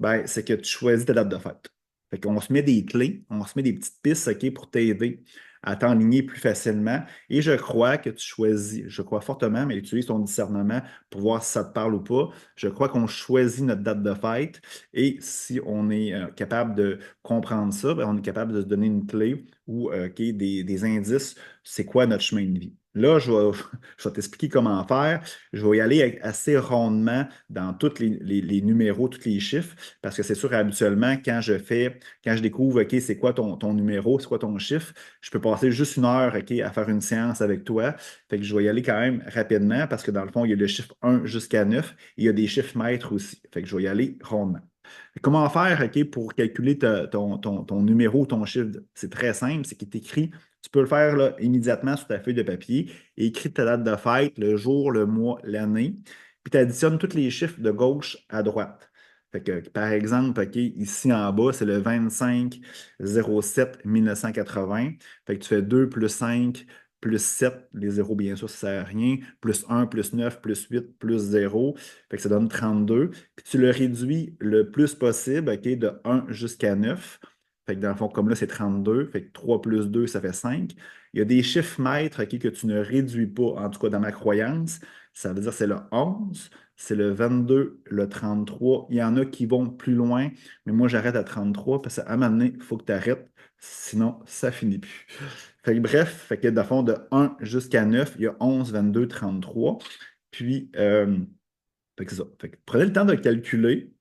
Speaker 1: ben, c'est que tu choisis ta date de fête. Fait qu'on se met des clés, on se met des petites pistes, OK, pour t'aider à t'enligner plus facilement. Et je crois que tu choisis, je crois fortement, mais utilise ton discernement pour voir si ça te parle ou pas. Je crois qu'on choisit notre date de fête et si on est capable de comprendre ça, ben, on est capable de se donner une clé ou OK, des indices, c'est quoi notre chemin de vie. Là, je vais t'expliquer comment faire. Je vais y aller assez rondement dans tous les numéros, tous les chiffres, parce que c'est sûr, habituellement, quand je découvre, OK, c'est quoi ton numéro, c'est quoi ton chiffre, je peux passer juste 1 heure, OK, à faire une séance avec toi. Fait que je vais y aller quand même rapidement, parce que dans le fond, il y a le chiffre 1 jusqu'à 9. Il y a des chiffres maîtres aussi. Fait que je vais y aller rondement. Comment faire, OK, pour calculer ton numéro, ton chiffre? C'est très simple, c'est qu'il est écrit. Tu peux le faire là, immédiatement sur ta feuille de papier et écris ta date de fête, le jour, le mois, l'année, puis tu additionnes tous les chiffres de gauche à droite. Fait que, par exemple, OK, ici en bas, c'est le 25/07/1980. Fait que tu fais 2 plus 5 plus 7, les zéros, bien sûr, ça ne sert à rien, plus 1, plus 9, plus 8, plus 0. Fait que ça donne 32. Puis tu le réduis le plus possible, OK, de 1 jusqu'à 9. Fait que dans le fond, comme là, c'est 32. Fait que 3 plus 2, ça fait 5. Il y a des chiffres maîtres, OK, que tu ne réduis pas, en tout cas dans ma croyance. Ça veut dire c'est le 11, c'est le 22, le 33. Il y en a qui vont plus loin, mais moi, j'arrête à 33 parce qu'à un moment donné, il faut que tu arrêtes. Sinon, ça finit plus. Fait que bref, fait que dans le fond, de 1 jusqu'à 9, il y a 11, 22, 33. Puis, Fait que c'est ça. Fait que prenez le temps de calculer.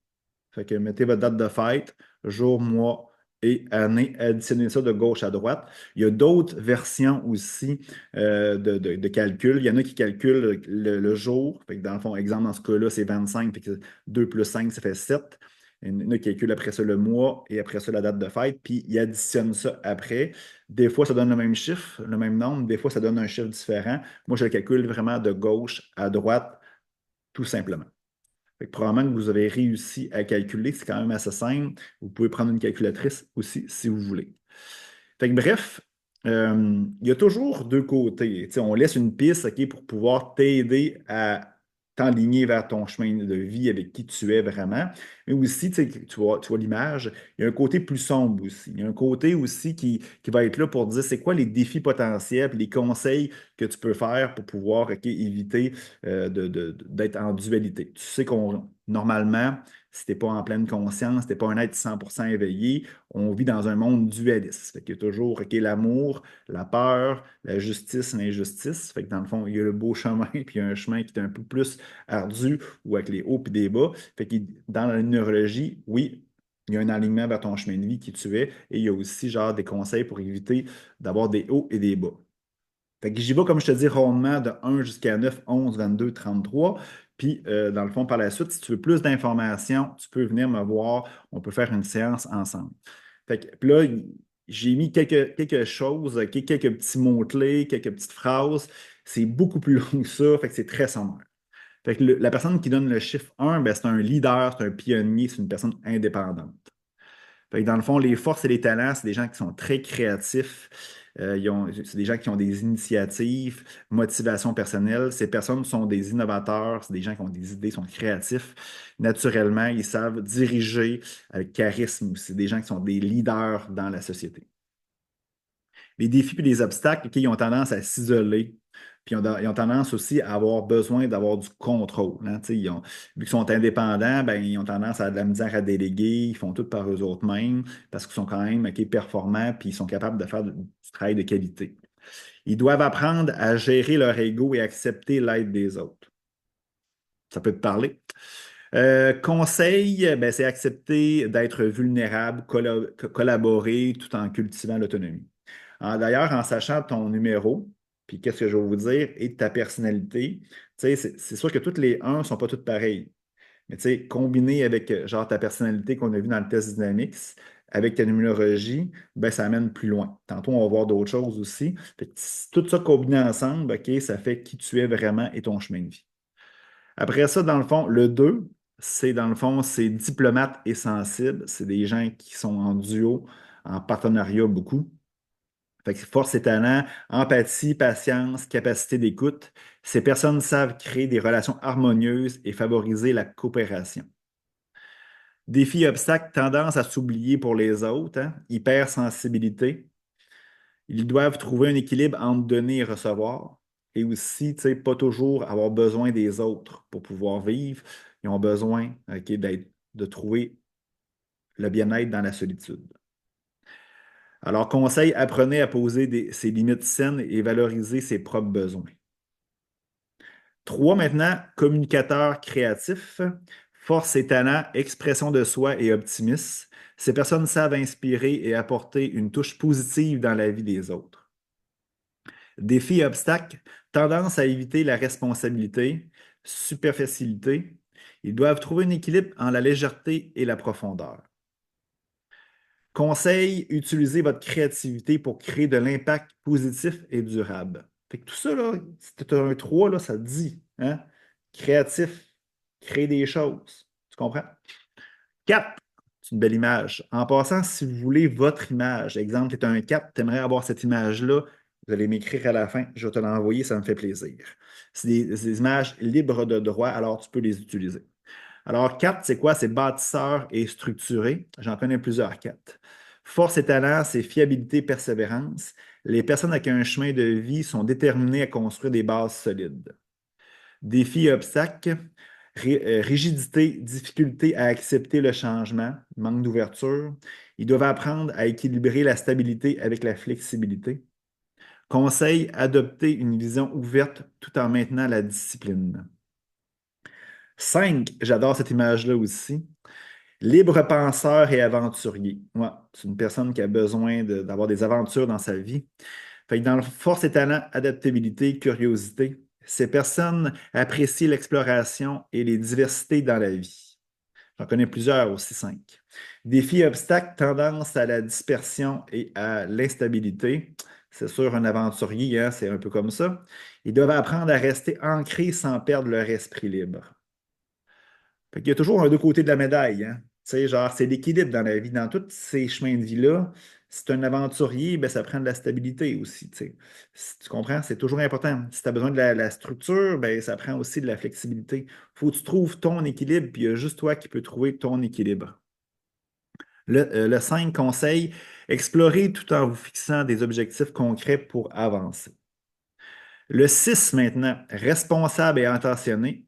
Speaker 1: Fait que mettez votre date de fête, jour, mois et année, additionnez ça de gauche à droite. Il y a d'autres versions aussi de calcul. Il y en a qui calculent le jour. Fait que dans le fond, exemple, dans ce cas-là, c'est 25. Fait que 2 plus 5, ça fait 7. Il y en a qui calculent après ça le mois et après ça la date de fête, puis ils additionnent ça après. Des fois, ça donne le même chiffre, le même nombre. Des fois, ça donne un chiffre différent. Moi, je le calcule vraiment de gauche à droite, tout simplement. Fait que probablement que vous avez réussi à calculer, c'est quand même assez simple. Vous pouvez prendre une calculatrice aussi si vous voulez. Fait que bref, il y a toujours deux côtés. Tu sais, on laisse une piste, OK, pour pouvoir t'aider à t'enligner vers ton chemin de vie avec qui tu es vraiment. Mais aussi, tu sais, tu vois l'image, il y a un côté plus sombre aussi. Il y a un côté aussi qui va être là pour dire c'est quoi les défis potentiels, puis les conseils que tu peux faire pour pouvoir, OK, éviter d'être en dualité. Tu sais qu'on, normalement, si tu n'es pas en pleine conscience, si tu n'es pas un être 100% éveillé, on vit dans un monde dualiste. Fait qu'il y a toujours OK, l'amour, la peur, la justice, l'injustice. Fait que dans le fond, il y a le beau chemin, puis il y a un chemin qui est un peu plus ardu ou avec les hauts et des bas. Fait que dans la numérologie, oui, il y a un alignement vers ton chemin de vie qui tu es, et il y a aussi genre des conseils pour éviter d'avoir des hauts et des bas. Fait que j'y vais, comme je te dis, rondement de 1 jusqu'à 9, 11, 22, 33. Puis, dans le fond, par la suite, si tu veux plus d'informations, tu peux venir me voir. On peut faire une séance ensemble. Fait que, puis là, j'ai mis quelque choses, quelques petits mots-clés, quelques petites phrases. C'est beaucoup plus long que ça. Fait que c'est très sommaire. Fait que la personne qui donne le chiffre 1, ben, c'est un leader, c'est un pionnier, c'est une personne indépendante. Fait que dans le fond, les forces et les talents, c'est des gens qui sont très créatifs. C'est des gens qui ont des initiatives, motivation personnelle. Ces personnes sont des innovateurs, c'est des gens qui ont des idées, sont créatifs. Naturellement, ils savent diriger avec charisme. C'est des gens qui sont des leaders dans la société. Les défis et les obstacles, OK, ils ont tendance à s'isoler. Puis ils ont tendance aussi à avoir besoin d'avoir du contrôle, hein. Tu sais, vu qu'ils sont indépendants, ben, ils ont tendance à de la misère à déléguer, ils font tout par eux autres mêmes parce qu'ils sont quand même OK, performants puis ils sont capables de faire du travail de qualité. Ils doivent apprendre à gérer leur ego et accepter l'aide des autres. Ça peut te parler. Conseil, ben, c'est accepter d'être vulnérable, collaborer tout en cultivant l'autonomie. D'ailleurs, en sachant ton numéro, puis qu'est-ce que je vais vous dire, et ta personnalité, tu sais, c'est sûr que toutes les 1 ne sont pas toutes pareilles. Mais tu sais, combiné avec genre ta personnalité qu'on a vu dans le test Dynamics, avec ta numérologie, ben, ça amène plus loin. Tantôt, on va voir d'autres choses aussi. Fait que tout ça combiné ensemble, OK, ça fait qui tu es vraiment et ton chemin de vie. Après ça, dans le fond, le 2, c'est dans le fond, c'est diplomate et sensible. C'est des gens qui sont en duo, en partenariat beaucoup. Fait que force et talent, empathie, patience, capacité d'écoute. Ces personnes savent créer des relations harmonieuses et favoriser la coopération. Défi et obstacle, tendance à s'oublier pour les autres, hein. Hypersensibilité. Ils doivent trouver un équilibre entre donner et recevoir. Et aussi, tu sais, pas toujours avoir besoin des autres pour pouvoir vivre. Ils ont besoin, OK, de trouver le bien-être dans la solitude. Alors, conseil, apprenez à poser ses limites saines et valoriser ses propres besoins. 3 maintenant, communicateur créatif, force et talent, expression de soi et optimisme. Ces personnes savent inspirer et apporter une touche positive dans la vie des autres. Défis et obstacles, tendance à éviter la responsabilité, superficialité. Ils doivent trouver un équilibre en la légèreté et la profondeur. Conseil, utilisez votre créativité pour créer de l'impact positif et durable. Fait que tout ça, là, si tu as un 3 là, ça te dit, hein? Créatif, créer des choses. Tu comprends? 4, c'est une belle image. En passant, si vous voulez votre image, exemple, tu es un 4, tu aimerais avoir cette image-là, vous allez m'écrire à la fin, je vais te l'envoyer, ça me fait plaisir. C'est des images libres de droit, alors tu peux les utiliser. Alors, 4, c'est quoi? C'est bâtisseur et structuré. J'en connais plusieurs 4. Force et talent, c'est fiabilité, persévérance. Les personnes avec un chemin de vie sont déterminées à construire des bases solides. Défis et obstacles, rigidité, difficulté à accepter le changement, manque d'ouverture. Ils doivent apprendre à équilibrer la stabilité avec la flexibilité. Conseil, adopter une vision ouverte tout en maintenant la discipline. 5, j'adore cette image-là aussi. Libre penseur et aventurier. Ouais, c'est une personne qui a besoin d'avoir des aventures dans sa vie. Fait que dans le force et talent, adaptabilité, curiosité, ces personnes apprécient l'exploration et les diversités dans la vie. J'en connais plusieurs aussi, 5. Défis et obstacles, tendance à la dispersion et à l'instabilité. C'est sûr, un aventurier, hein, c'est un peu comme ça. Ils doivent apprendre à rester ancrés sans perdre leur esprit libre. Fait qu'il y a toujours un deux côtés de la médaille, hein. Tu sais, genre, c'est l'équilibre dans la vie. Dans tous ces chemins de vie-là, si tu es un aventurier, ben, ça prend de la stabilité aussi, tu sais. Tu comprends? C'est toujours important. Si tu as besoin de la structure, ben, ça prend aussi de la flexibilité. Faut que tu trouves ton équilibre, puis il y a juste toi qui peux trouver ton équilibre. Le 5 conseil, explorer tout en vous fixant des objectifs concrets pour avancer. Le 6 maintenant, responsable et intentionné.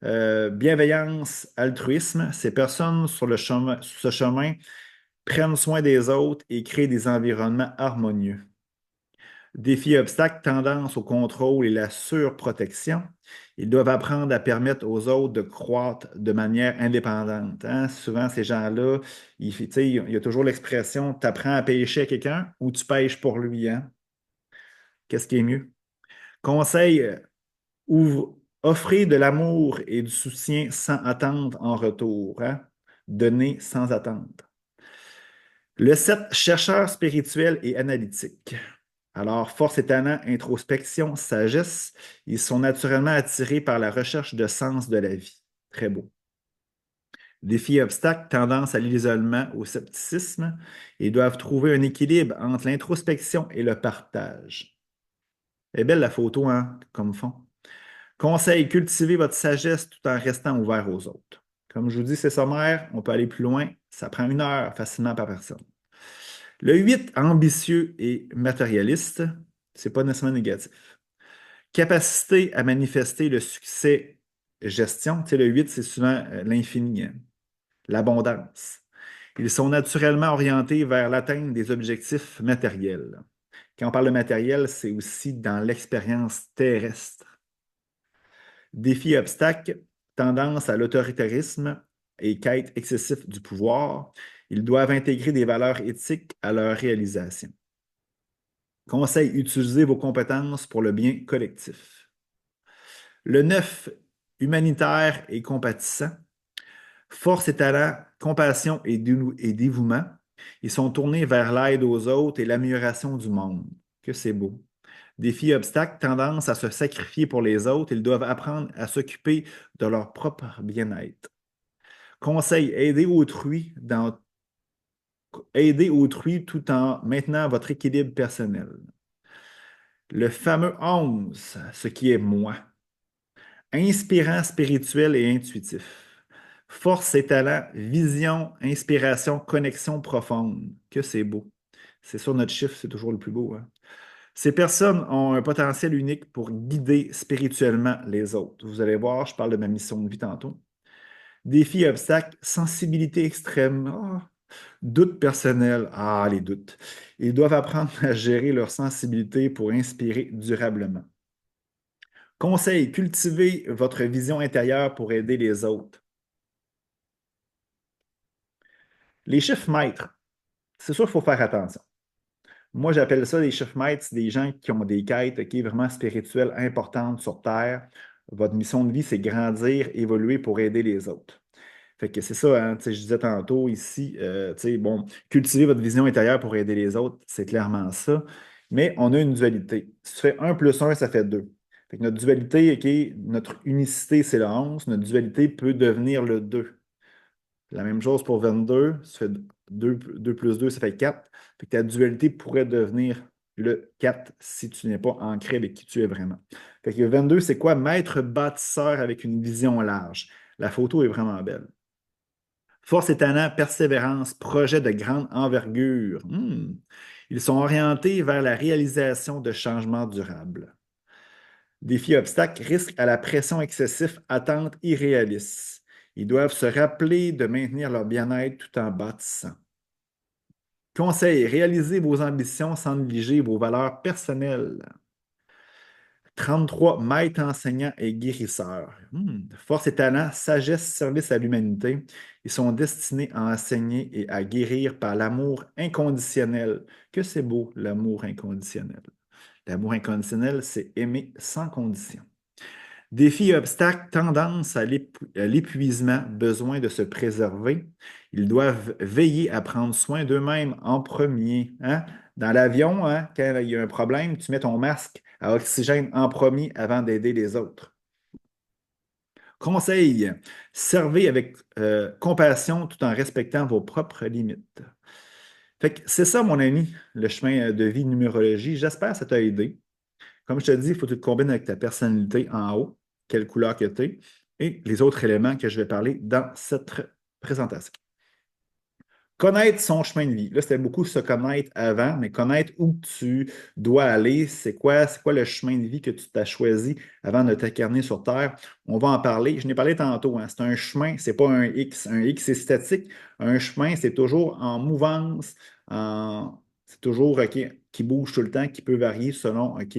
Speaker 1: Bienveillance, altruisme, ces personnes sur ce chemin prennent soin des autres et créent des environnements harmonieux. Défi et obstacle, tendance au contrôle et la surprotection. Ils doivent apprendre à permettre aux autres de croître de manière indépendante, hein. Souvent, ces gens-là, tu sais, il y a toujours l'expression, tu apprends à pêcher à quelqu'un ou tu pêches pour lui, hein. Qu'est-ce qui est mieux? Conseil, offrez de l'amour et du soutien sans attendre en retour, hein. Donnez sans attendre. Le 7, chercheur spirituel et analytique. Alors, force et talent, introspection, sagesse, ils sont naturellement attirés par la recherche de sens de la vie. Très beau. Défi et obstacle, tendance à l'isolement, au scepticisme, et doivent trouver un équilibre entre l'introspection et le partage. Elle est belle la photo, hein, comme fond. Conseil, cultivez votre sagesse tout en restant ouvert aux autres. Comme je vous dis, c'est sommaire, on peut aller plus loin. Ça prend 1 heure facilement par personne. Le 8, ambitieux et matérialiste, c'est pas nécessairement négatif. Capacité à manifester le succès gestion. Tu sais, le 8, c'est souvent l'infini, hein, l'abondance. Ils sont naturellement orientés vers l'atteinte des objectifs matériels. Quand on parle de matériel, c'est aussi dans l'expérience terrestre. Défi et obstacle, tendance à l'autoritarisme et quête excessive du pouvoir. Ils doivent intégrer des valeurs éthiques à leur réalisation. Conseil, utilisez vos compétences pour le bien collectif. Le 9, humanitaire et compatissant. Force et talent, compassion et dévouement. Ils sont tournés vers l'aide aux autres et l'amélioration du monde. Que c'est beau. Défi et obstacle, tendance à se sacrifier pour les autres. Ils doivent apprendre à s'occuper de leur propre bien-être. Conseil, aider autrui tout en maintenant votre équilibre personnel. Le fameux 11, ce qui est moi. Inspirant, spirituel et intuitif. Force et talent, vision, inspiration, connexion profonde. Que c'est beau. C'est sûr, notre chiffre, c'est toujours le plus beau, hein. Ces personnes ont un potentiel unique pour guider spirituellement les autres. Vous allez voir, je parle de ma mission de vie tantôt. Défis et obstacles, sensibilité extrême, doute personnel, les doutes. Ils doivent apprendre à gérer leur sensibilité pour inspirer durablement. Conseil, cultivez votre vision intérieure pour aider les autres. Les chiffres maîtres, c'est sûr qu'il faut faire attention. Moi, j'appelle ça des chiffres maîtres, c'est des gens qui ont des quêtes vraiment spirituelles importantes sur Terre. Votre mission de vie, c'est grandir, évoluer pour aider les autres. Fait que c'est ça, hein, tu sais, je disais tantôt ici, tu sais, bon, cultiver votre vision intérieure pour aider les autres, c'est clairement ça. Mais on a une dualité. Si tu fais 1 + 1, ça fait 2. Fait que notre dualité, OK, notre unicité, c'est le 11. Notre dualité peut devenir le 2. La même chose pour 22. Ça fait 2 + 2, ça fait 4. Fait que ta dualité pourrait devenir le 4 si tu n'es pas ancré avec qui tu es vraiment. Fait que 22, c'est quoi? Maître bâtisseur avec une vision large. La photo est vraiment belle. Force et talent, persévérance, projet de grande envergure. Ils sont orientés vers la réalisation de changements durables. Défi obstacle, risque à la pression excessive, attente irréaliste. Ils doivent se rappeler de maintenir leur bien-être tout en bâtissant. Conseil, réalisez vos ambitions sans négliger vos valeurs personnelles. 33 maîtres enseignants et guérisseurs. Force et talent, sagesse, service à l'humanité. Ils sont destinés à enseigner et à guérir par l'amour inconditionnel. Que c'est beau, l'amour inconditionnel. L'amour inconditionnel, c'est aimer sans condition. Défis et obstacles, tendance à l'épuisement, besoin de se préserver. Ils doivent veiller à prendre soin d'eux-mêmes en premier. Hein? Dans l'avion, hein, quand il y a un problème, tu mets ton masque à oxygène en premier avant d'aider les autres. Conseil, servez avec compassion tout en respectant vos propres limites. Fait que c'est ça, mon ami, le chemin de vie numérologie. J'espère que ça t'a aidé. Comme je te dis, il faut que tu te combines avec ta personnalité en haut, quelle couleur que tu es, et les autres éléments que je vais parler dans cette présentation. Connaître son chemin de vie. Là, c'était beaucoup se connaître avant, mais connaître où tu dois aller, c'est quoi le chemin de vie que tu t'as choisi avant de t'incarner sur Terre. On va en parler. Je n'ai parlé tantôt, hein. C'est un chemin, c'est pas un X. Un X, c'est statique. Un chemin, c'est toujours en mouvance, c'est toujours OK, qui bouge tout le temps, qui peut varier selon OK,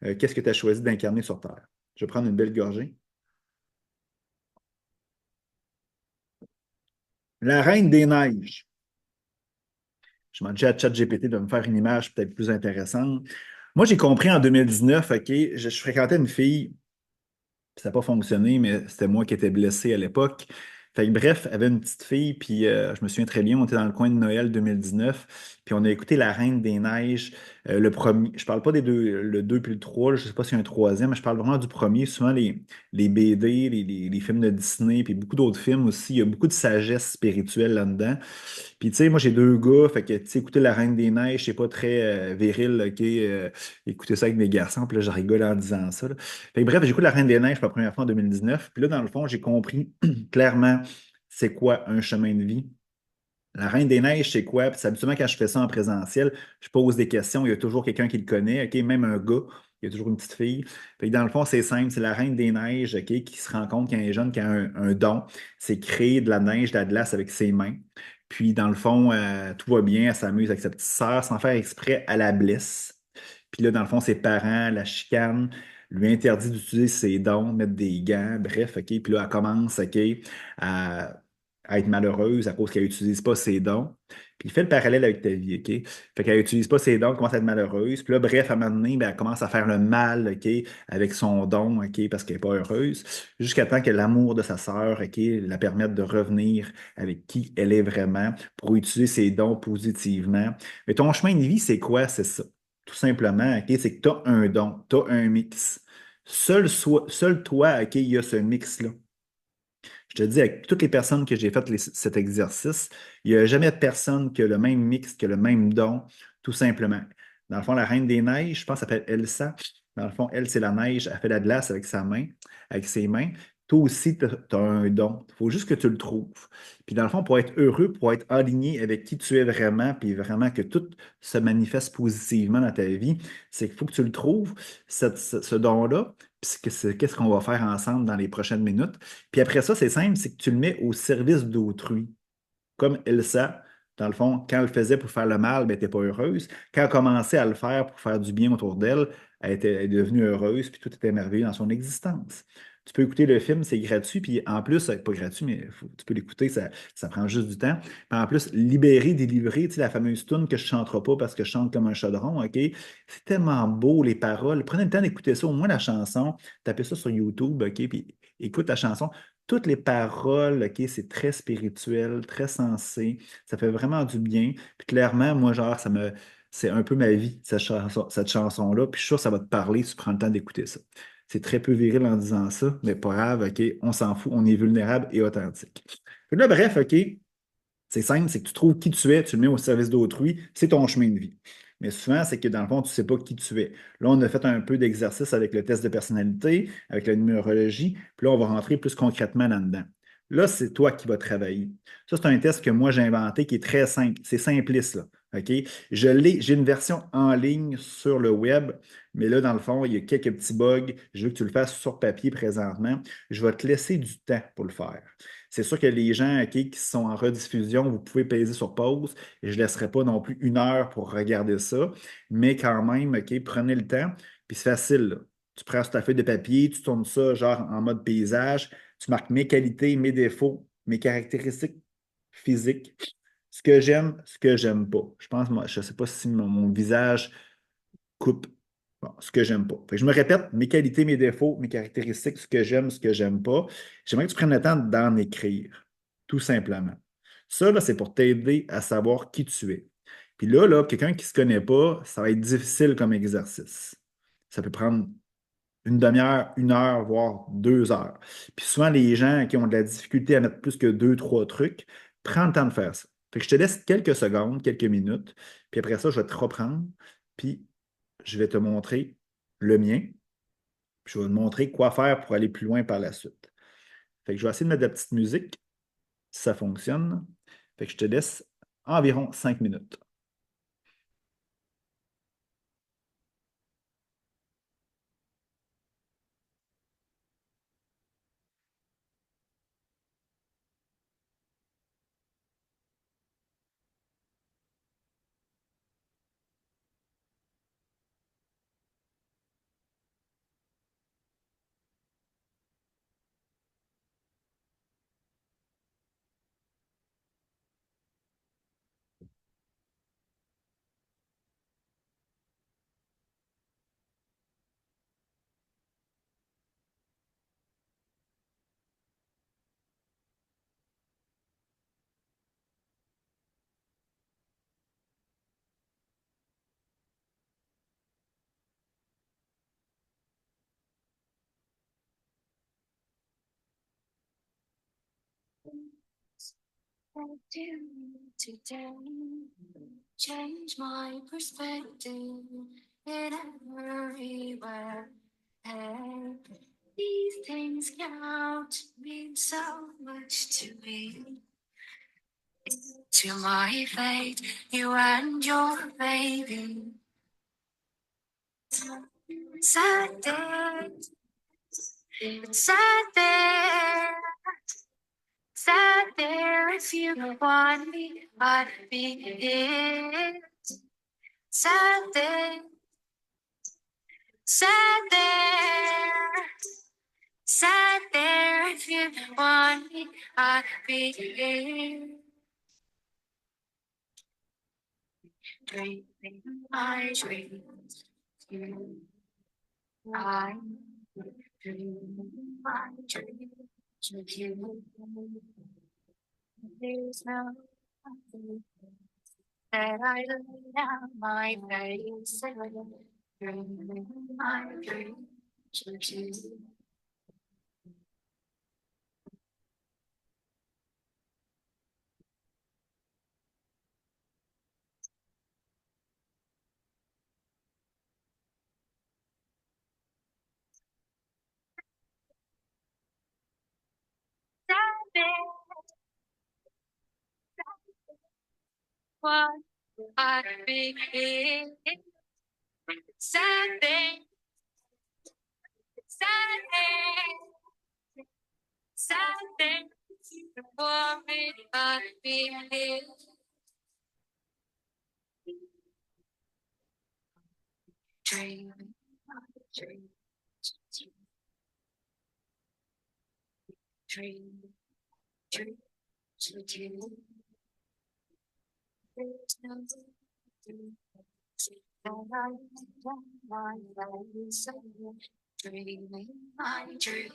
Speaker 1: qu'est-ce que tu as choisi d'incarner sur Terre. Je vais prendre une belle gorgée. La Reine des Neiges. Je demande à ChatGPT de me faire une image peut-être plus intéressante. Moi, j'ai compris en 2019, OK, je fréquentais une fille, ça n'a pas fonctionné, mais c'était moi qui étais blessé à l'époque. Fait que, bref, elle avait une petite fille, puis je me souviens très bien, on était dans le coin de Noël 2019, puis on a écouté La Reine des Neiges, le premier. Je parle pas des deux, le 2 puis le 3, je sais pas s'il y a un troisième, mais je parle vraiment du premier. Souvent, les BD, les films de Disney, puis beaucoup d'autres films aussi, il y a beaucoup de sagesse spirituelle là-dedans. Puis, tu sais, moi, j'ai deux gars, fait que, tu sais, écouter La Reine des Neiges, c'est pas très viril, OK? Écouter ça avec mes garçons, puis là, je rigole en disant ça, là. Fait que, bref, j'écoute La Reine des Neiges pour la première fois en 2019. Puis là, dans le fond, j'ai compris clairement c'est quoi un chemin de vie. La Reine des Neiges, c'est quoi? Puis c'est habituellement quand je fais ça en présentiel, je pose des questions, il y a toujours quelqu'un qui le connaît, OK? Même un gars, il y a toujours une petite fille. Fait que dans le fond, c'est simple, c'est la Reine des Neiges, OK, qui se rend compte qu'il y a un jeune qui a un don, c'est créer de la neige, de la glace avec ses mains. Puis dans le fond, tout va bien, elle s'amuse avec sa petite sœur sans faire exprès, elle la blesse. Puis là, dans le fond, ses parents la chicanent, lui interdit d'utiliser ses dons, mettre des gants, bref, OK. Puis là, elle commence, OK, à être malheureuse à cause qu'elle n'utilise pas ses dons. Puis il fait le parallèle avec ta vie, OK? Fait qu'elle n'utilise pas ses dons, elle commence à être malheureuse. Puis là, bref, à un moment donné, ben, elle commence à faire le mal, OK, avec son don, OK, parce qu'elle n'est pas heureuse, jusqu'à temps que l'amour de sa sœur, OK, la permette de revenir avec qui elle est vraiment pour utiliser ses dons positivement. Mais ton chemin de vie, c'est quoi? C'est ça. Tout simplement, OK, c'est que tu as un don, tu as un mix. Seul toi, OK, il y a ce mix-là. Je te dis, avec toutes les personnes que j'ai fait cet exercice, il n'y a jamais personne qui a le même mix, qui a le même don, tout simplement. Dans le fond, la Reine des Neiges, je pense, s'appelle Elsa. Dans le fond, elle, c'est la neige, elle fait la glace avec sa main, avec ses mains. Toi aussi, tu as un don. Il faut juste que tu le trouves. Puis dans le fond, pour être heureux, pour être aligné avec qui tu es vraiment, puis vraiment que tout se manifeste positivement dans ta vie, c'est qu'il faut que tu le trouves, ce don-là. Puis qu'est-ce qu'on va faire ensemble dans les prochaines minutes. Puis après ça, c'est simple, c'est que tu le mets au service d'autrui. Comme Elsa, dans le fond, quand elle le faisait pour faire le mal, ben, elle n'était pas heureuse. Quand elle commençait à le faire pour faire du bien autour d'elle, elle est devenue heureuse, puis tout était merveilleux dans son existence. Tu peux écouter le film, c'est gratuit, puis en plus, c'est pas gratuit, mais tu peux l'écouter, ça prend juste du temps. Puis en plus, libérer, délivrer, tu sais, la fameuse tune que je ne chanterai pas parce que je chante comme un chaudron, OK? C'est tellement beau, les paroles. Prenez le temps d'écouter ça, au moins la chanson, tapez ça sur YouTube, OK? Puis écoute la chanson. Toutes les paroles, OK, c'est très spirituel, très sensé. Ça fait vraiment du bien. Puis clairement, moi, genre, c'est un peu ma vie, cette chanson-là. Puis je suis sûr que ça va te parler si tu prends le temps d'écouter ça. C'est très peu viril en disant ça, mais pas grave, OK, on s'en fout, on est vulnérable et authentique. Fait que là, bref, OK, c'est simple, c'est que tu trouves qui tu es, tu le mets au service d'autrui, c'est ton chemin de vie. Mais souvent, c'est que dans le fond, tu ne sais pas qui tu es. Là, on a fait un peu d'exercice avec le test de personnalité, avec la numérologie, puis là, on va rentrer plus concrètement là-dedans. Là, c'est toi qui vas travailler. Ça, c'est un test que moi, j'ai inventé qui est très simple. C'est simpliste, là. OK? J'ai une version en ligne sur le web, mais là, dans le fond, il y a quelques petits bugs. Je veux que tu le fasses sur papier présentement. Je vais te laisser du temps pour le faire. C'est sûr que les gens, OK, qui sont en rediffusion, vous pouvez peser sur pause et je ne laisserai pas non plus une heure pour regarder ça. Mais quand même, OK, prenez le temps. Puis c'est facile, là. Tu prends sur ta feuille de papier, tu tournes ça genre en mode paysage, tu marques mes qualités, mes défauts, mes caractéristiques physiques, ce que j'aime, ce que j'aime pas. Je pense, moi, je sais pas si mon visage coupe bon, ce que j'aime pas. Fait que je me répète, mes qualités, mes défauts, mes caractéristiques, ce que j'aime pas. J'aimerais que tu prennes le temps d'en écrire, tout simplement. Ça, là, c'est pour t'aider à savoir qui tu es. Puis là, quelqu'un qui ne se connaît pas, ça va être difficile comme exercice. Ça peut prendre une demi-heure, une heure, voire 2 heures. Puis souvent, les gens qui ont de la difficulté à mettre plus que deux, trois trucs, prends le temps de faire ça. Fait que je te laisse quelques secondes, quelques minutes, puis après ça, je vais te reprendre, puis je vais te montrer le mien, puis je vais te montrer quoi faire pour aller plus loin par la suite. Fait que je vais essayer de mettre de la petite musique, si ça fonctionne. Fait que je te laisse environ 5 minutes.
Speaker 2: Today, change my perspective in everywhere. Hey, these things count, mean so much to me. To my fate, you and your baby. Sad day, sad day, sad there. If you want me, I'd be it. Sad day, sad there. Sat there if you want me, I'd be here. Dreaming my dreams. You, I dream my dreams with you. There's no nothing that I lay down my face and dreaming my dreams with you. Sat there, what I'd be here. Sat there, sat there. Something for me, but be here. Dream, dream, dream, dream, dream. There's no dream that I don't want. Dreaming my dream,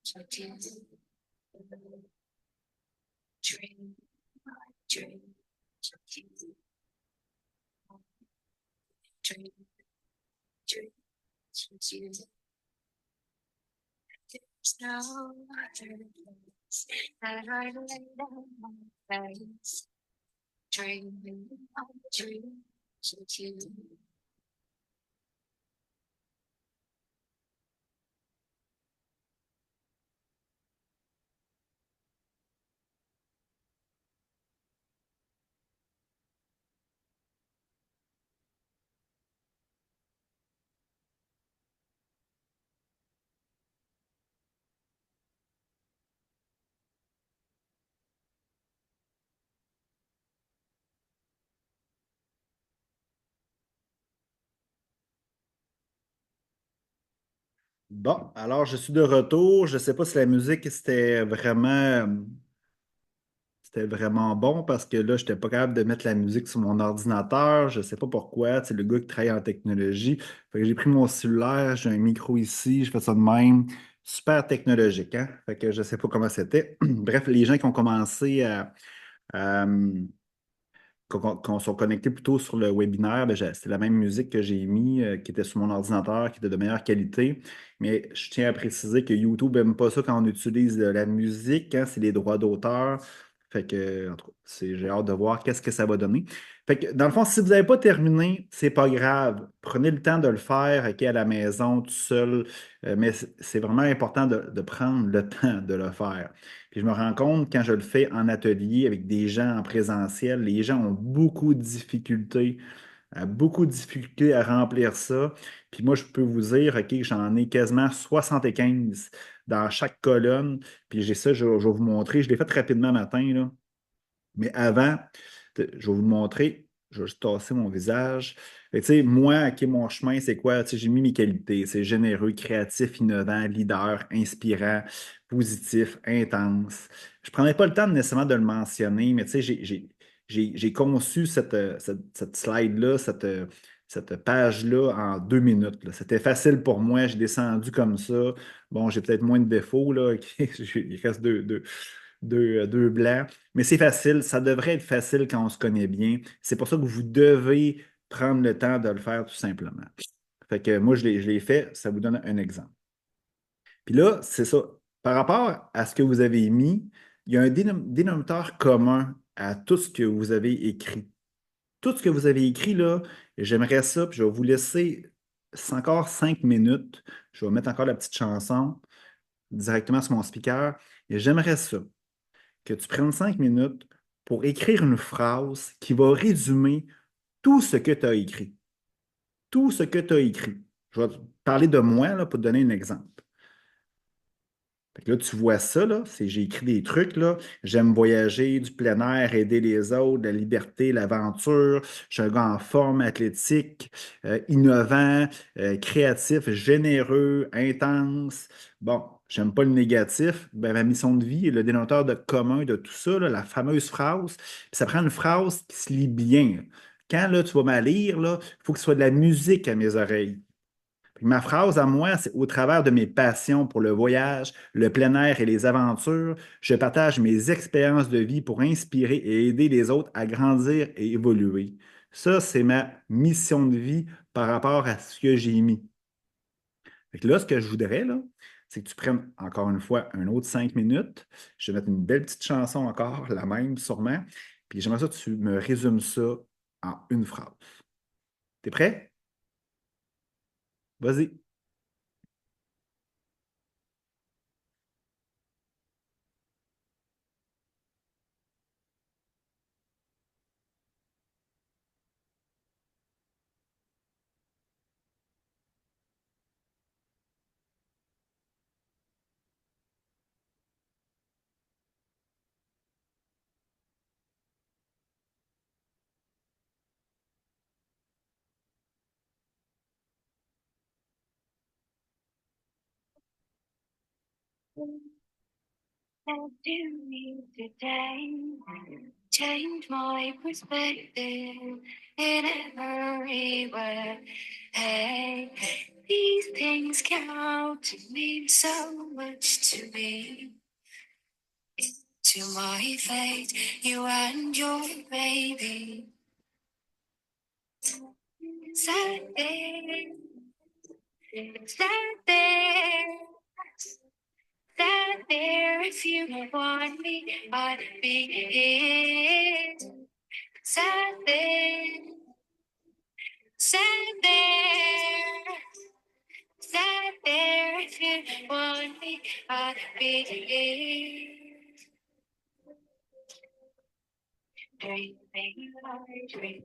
Speaker 2: dream, dream, my dream, dream, dream, dream. There's no other place that I lay down my face. Dreaming my dream, dream.
Speaker 1: Bon, alors je suis de retour. Je ne sais pas si la musique c'était vraiment bon parce que là, je n'étais pas capable de mettre la musique sur mon ordinateur. Je ne sais pas pourquoi. C'est le gars qui travaille en technologie. Fait que j'ai pris mon cellulaire, j'ai un micro ici, je fais ça de même. Super technologique, hein? Fait que je ne sais pas comment c'était. Bref, les gens qui ont commencé à, qu'on soit connectés plutôt sur le webinaire, ben, c'est la même musique que j'ai mis, qui était sur mon ordinateur, qui était de meilleure qualité. Mais je tiens à préciser que YouTube n'aime pas ça quand on utilise de la musique, hein, c'est les droits d'auteur. Fait que, en tout cas, j'ai hâte de voir qu'est-ce que ça va donner. Fait que, dans le fond, si vous n'avez pas terminé, c'est pas grave. Prenez le temps de le faire, OK, à la maison, tout seul. Mais c'est vraiment important de prendre le temps de le faire. Puis je me rends compte quand je le fais en atelier avec des gens en présentiel, les gens ont beaucoup de difficultés à remplir ça. Puis moi, je peux vous dire, OK, j'en ai quasiment 75 dans chaque colonne. Puis j'ai ça, je vais vous montrer. Je l'ai fait rapidement matin, là. Mais avant, je vais vous le montrer. Je vais juste tasser mon visage. Fait que, tu sais, moi, OK, mon chemin, c'est quoi? Tu sais, j'ai mis mes qualités. C'est généreux, créatif, innovant, leader, inspirant, positif, intense. Je ne prendrai pas le temps nécessairement de le mentionner, mais tu sais, j'ai conçu cette slide-là, cette page-là en 2 minutes, là. C'était facile pour moi. J'ai descendu comme ça. Bon, j'ai peut-être moins de défauts, là. Il reste deux blancs. Mais c'est facile, ça devrait être facile quand on se connaît bien. C'est pour ça que vous devez prendre le temps de le faire tout simplement. Fait que moi, je l'ai fait, ça vous donne un exemple. Puis là, c'est ça. Par rapport à ce que vous avez mis, il y a un dénominateur commun à tout ce que vous avez écrit. Tout ce que vous avez écrit là, j'aimerais ça, puis je vais vous laisser encore 5 minutes. Je vais mettre encore la petite chanson directement sur mon speaker. Et j'aimerais ça que tu prennes 5 minutes pour écrire une phrase qui va résumer tout ce que tu as écrit. Tout ce que tu as écrit. Je vais te parler de moi là, pour te donner un exemple. Fait que là, tu vois ça, là, j'ai écrit des trucs, là. J'aime voyager, du plein air, aider les autres, la liberté, l'aventure. Je suis un gars en forme, athlétique, innovant, créatif, généreux, intense. Bon, j'aime pas le négatif. Ben, ma mission de vie est le dénominateur de commun de tout ça, là, la fameuse phrase. Puis ça prend une phrase qui se lit bien. Quand là, tu vas me lire, il faut que ce soit de la musique à mes oreilles. Ma phrase à moi, c'est au travers de mes passions pour le voyage, le plein air et les aventures, je partage mes expériences de vie pour inspirer et aider les autres à grandir et évoluer. Ça, c'est ma mission de vie par rapport à ce que j'ai mis. Fait que là, ce que je voudrais, là, c'est que tu prennes encore une fois un autre 5 minutes. Je vais mettre une belle petite chanson encore, la même sûrement. Puis j'aimerais ça que tu me résumes ça en une phrase. T'es prêt? Vas-y.
Speaker 2: And do me today change my perspective in every way. Hey, these things count to mean so much to me. To my fate, you and your baby. Sat there, sat there, sat there. If you want me, I'd be it. Sat there, sat there, sat there. If you want me, I'd be it. Dream, baby, I dream.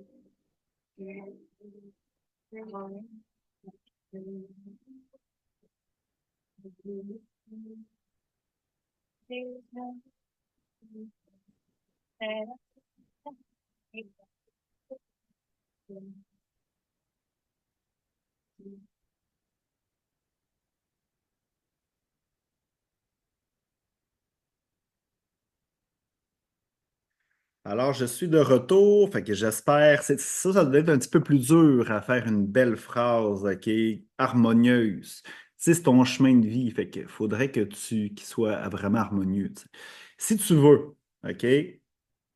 Speaker 1: Alors, je suis de retour, fait que j'espère, ça doit être un petit peu plus dur à faire une belle phrase, OK, harmonieuse. Tu sais, c'est ton chemin de vie, fait qu'il faudrait que qu'il soit vraiment harmonieux, tu sais. Si tu veux, OK,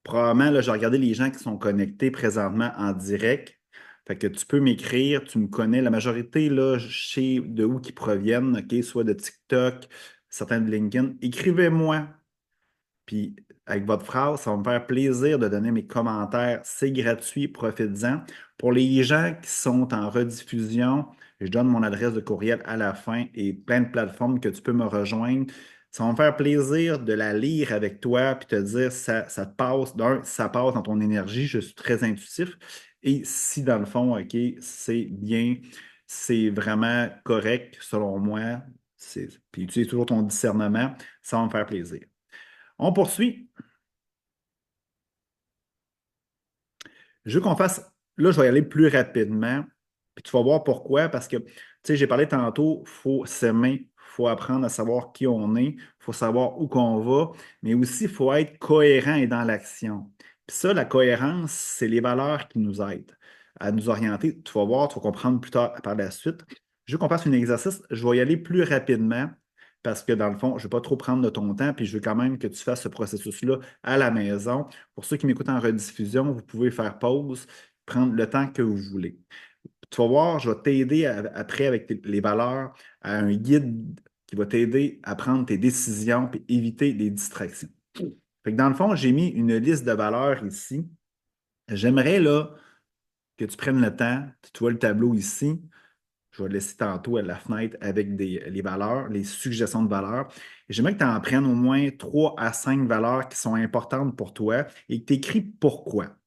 Speaker 1: probablement, là, j'ai regardé les gens qui sont connectés présentement en direct, fait que tu peux m'écrire, tu me connais, la majorité, là, je sais de où qu'ils proviennent, OK, soit de TikTok, certains de LinkedIn. Écrivez-moi. Puis avec votre phrase, ça va me faire plaisir de donner mes commentaires. C'est gratuit, profitez-en. Pour les gens qui sont en rediffusion, je donne mon adresse de courriel à la fin et plein de plateformes que tu peux me rejoindre. Ça va me faire plaisir de la lire avec toi puis te dire ça te passe, ça passe dans ton énergie. Je suis très intuitif. Et si dans le fond, OK, c'est bien, c'est vraiment correct selon moi, puis utilise toujours ton discernement, ça va me faire plaisir. On poursuit. Je veux qu'on fasse. Là, je vais y aller plus rapidement. Puis tu vas voir pourquoi. Parce que, tu sais, j'ai parlé tantôt, il faut s'aimer, il faut apprendre à savoir qui on est, il faut savoir où qu'on va, mais aussi, il faut être cohérent et dans l'action. Puis ça, la cohérence, c'est les valeurs qui nous aident à nous orienter. Tu vas voir, tu vas comprendre plus tard par la suite. Je veux qu'on fasse un exercice. Je vais y aller plus rapidement parce que, dans le fond, je ne vais pas trop prendre de ton temps, puis je veux quand même que tu fasses ce processus-là à la maison. Pour ceux qui m'écoutent en rediffusion, vous pouvez faire pause, prendre le temps que vous voulez. Tu vas voir, je vais t'aider après avec les valeurs à un guide qui va t'aider à prendre tes décisions et éviter les distractions. Fait que dans le fond, j'ai mis une liste de valeurs ici. J'aimerais là que tu prennes le temps, tu vois le tableau ici, je vais le laisser tantôt à la fenêtre avec les valeurs, les suggestions de valeurs. Et j'aimerais que tu en prennes au moins 3 à 5 valeurs qui sont importantes pour toi et que tu écris pourquoi.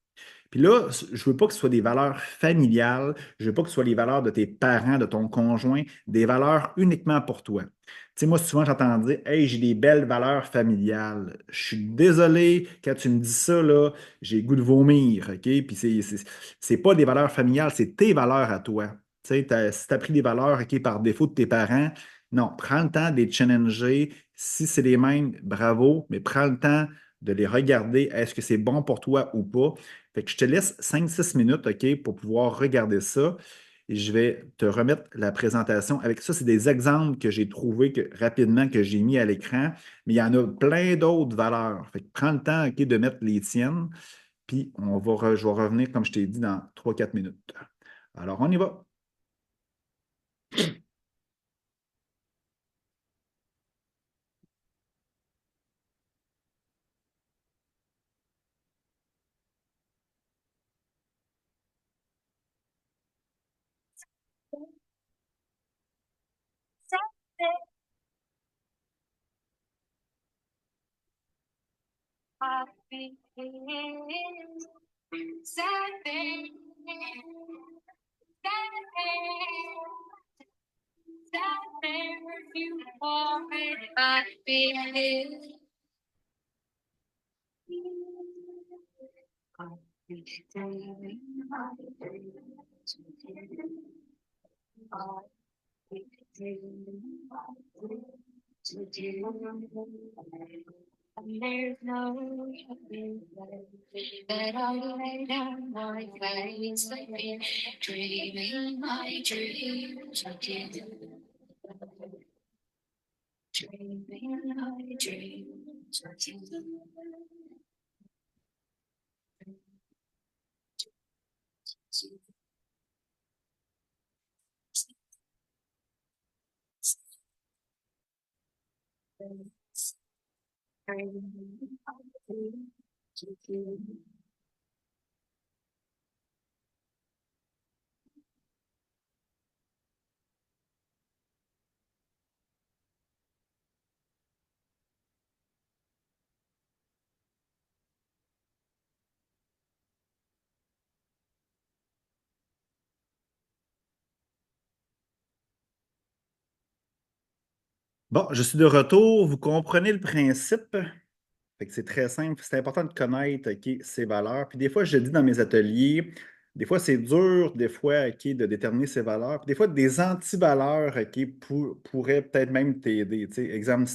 Speaker 1: Puis là, je ne veux pas que ce soit des valeurs familiales, je ne veux pas que ce soit les valeurs de tes parents, de ton conjoint, des valeurs uniquement pour toi. Tu sais, moi, souvent, j'entends dire, hey, j'ai des belles valeurs familiales. Je suis désolé quand tu me dis ça, là, j'ai le goût de vomir, OK? Puis c'est pas des valeurs familiales, c'est tes valeurs à toi. Tu sais, si tu as pris des valeurs, OK, par défaut de tes parents, non, prends le temps de les challenger. Si c'est les mêmes, bravo, mais prends le temps de les regarder. Est-ce que c'est bon pour toi ou pas? Fait que je te laisse 5 6 minutes, OK, pour pouvoir regarder ça. Et je vais te remettre la présentation. Avec ça, c'est des exemples que j'ai trouvés rapidement, que j'ai mis à l'écran. Mais il y en a plein d'autres valeurs. Fait que prends le temps, OK, de mettre les tiennes. Puis je vais revenir, comme je t'ai dit, dans 3 4 minutes. Alors, on y va. And there's no that I lay down my face again, dreaming my dreams again, dreaming my dreams again. Bon, je suis de retour. Vous comprenez le principe? Fait que c'est très simple. C'est important de connaître, OK, ses valeurs. Puis des fois, je le dis dans mes ateliers, des fois, c'est dur, des fois, OK, de déterminer ses valeurs. Puis des fois, des antivaleurs, OK, pourraient peut-être même t'aider. Tu sais, exemple,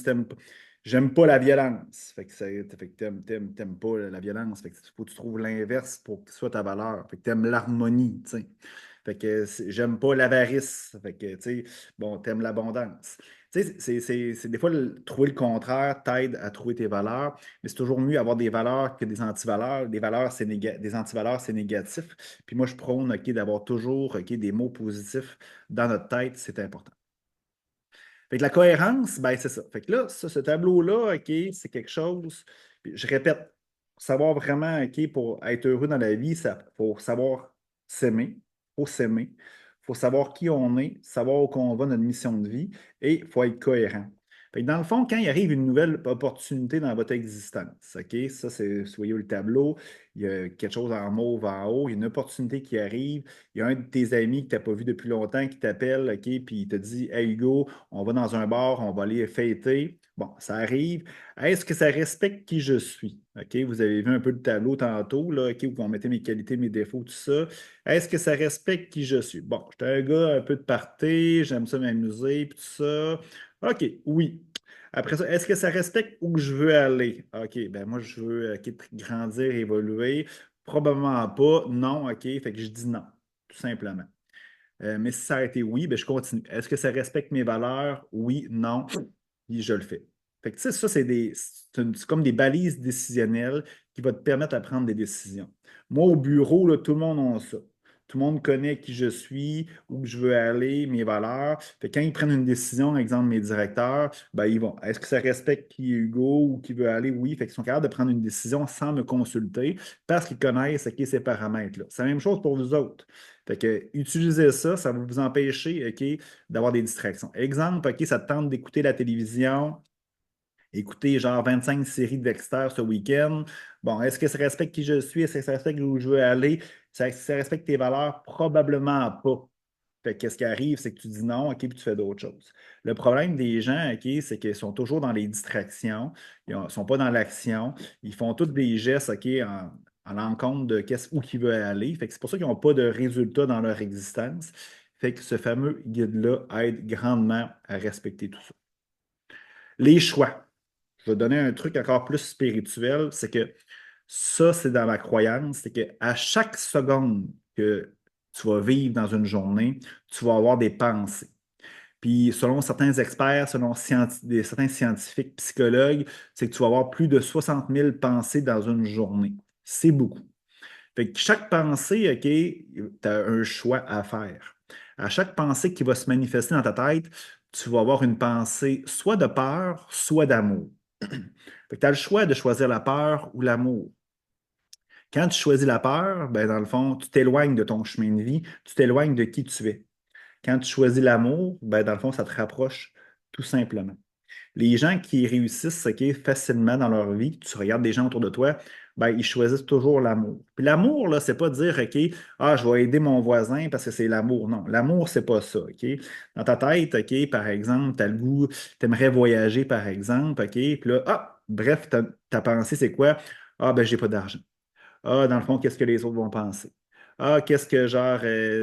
Speaker 1: J'aime pas la violence. Fait que t'aimes pas la violence. Fait que faut que tu trouves l'inverse pour que ce soit ta valeur. Fait que t'aimes l'harmonie, tu sais. Fait que j'aime pas l'avarice. Fait que, tu sais, bon, t'aimes l'abondance. Tu sais, des fois, trouver le contraire t'aide à trouver tes valeurs, mais c'est toujours mieux avoir des valeurs que des antivaleurs. Des valeurs, des antivaleurs, c'est négatif. Puis moi, je prône, OK, d'avoir toujours, OK, des mots positifs dans notre tête, c'est important. Fait que la cohérence, ben c'est ça. Fait que là, ce tableau-là, OK, c'est quelque chose. Puis je répète, pour savoir vraiment, OK, pour être heureux dans la vie, il faut savoir s'aimer. Il faut s'aimer. Il faut savoir qui on est, savoir où on va, notre mission de vie, et il faut être cohérent. Fait que dans le fond, quand il arrive une nouvelle opportunité dans votre existence, OK, ça, c'est, soyez le tableau, il y a quelque chose en mauve en haut, il y a une opportunité qui arrive, il y a un de tes amis que tu n'as pas vu depuis longtemps qui t'appelle, OK, puis il te dit, Hey Hugo, on va dans un bar, on va aller fêter. Bon, ça arrive. Est-ce que ça respecte qui je suis? OK, vous avez vu un peu le tableau tantôt, là, OK, où on mettait mes qualités, mes défauts, tout ça. Est-ce que ça respecte qui je suis? Bon, j'étais un gars un peu de party, j'aime ça m'amuser, puis tout ça. OK, oui. Après ça, est-ce que ça respecte où je veux aller? OK, ben moi, je veux OK, grandir, évoluer. Probablement pas. Non, OK, fait que je dis non, tout simplement. Mais si ça a été oui, ben je continue. Est-ce que ça respecte mes valeurs? Oui, non, puis je le fais. Fait que, tu sais, ça, c'est comme des balises décisionnelles qui vont te permettre de prendre des décisions. Moi, au bureau, là, tout le monde a ça. Tout le monde connaît qui je suis, où je veux aller, mes valeurs. Fait que quand ils prennent une décision, exemple mes directeurs, ben ils vont. Est-ce que ça respecte qui est Hugo ou qui veut aller? Oui. Fait qu'ils sont capables de prendre une décision sans me consulter parce qu'ils connaissent OK, ces paramètres-là. C'est la même chose pour vous autres. Fait que utiliser ça, ça va vous empêcher, OK, d'avoir des distractions. Exemple, OK, ça te tente d'écouter la télévision, écouter genre 25 séries de Dexter ce week-end. Bon, est-ce que ça respecte qui je suis? Est-ce que ça respecte où je veux aller? Ça respecte tes valeurs? Probablement pas. Fait que qu'est-ce qui arrive, c'est que tu dis non, OK, puis tu fais d'autres choses. Le problème des gens, OK, c'est qu'ils sont toujours dans les distractions, ils ne sont pas dans l'action, ils font tous des gestes, OK, en l'encontre de où ils veulent aller. Fait que c'est pour ça qu'ils n'ont pas de résultats dans leur existence. Fait que ce fameux guide-là aide grandement à respecter tout ça. Les choix. Je vais donner un truc encore plus spirituel, c'est que ça, c'est dans ma croyance, c'est qu'à chaque seconde que tu vas vivre dans une journée, tu vas avoir des pensées. Puis selon certains experts, selon certains scientifiques, psychologues, c'est que tu vas avoir plus de 60 000 pensées dans une journée. C'est beaucoup. Fait que chaque pensée, OK, tu as un choix à faire. À chaque pensée qui va se manifester dans ta tête, tu vas avoir une pensée soit de peur, soit d'amour. Fait que tu as le choix de choisir la peur ou l'amour. Quand tu choisis la peur, ben dans le fond, tu t'éloignes de ton chemin de vie, tu t'éloignes de qui tu es. Quand tu choisis l'amour, ben dans le fond, ça te rapproche tout simplement. Les gens qui réussissent OK, facilement dans leur vie, tu regardes des gens autour de toi, ben, ils choisissent toujours l'amour. Puis l'amour, là, c'est pas dire OK, ah, je vais aider mon voisin parce que c'est l'amour. Non, l'amour, c'est pas ça. OK? Dans ta tête, OK, par exemple, tu as le goût, tu aimerais voyager, par exemple, OK, puis là, ah, bref, ta pensée, c'est quoi? Ah, ben, j'ai pas d'argent. Ah, dans le fond, qu'est-ce que les autres vont penser? Ah, qu'est-ce que genre,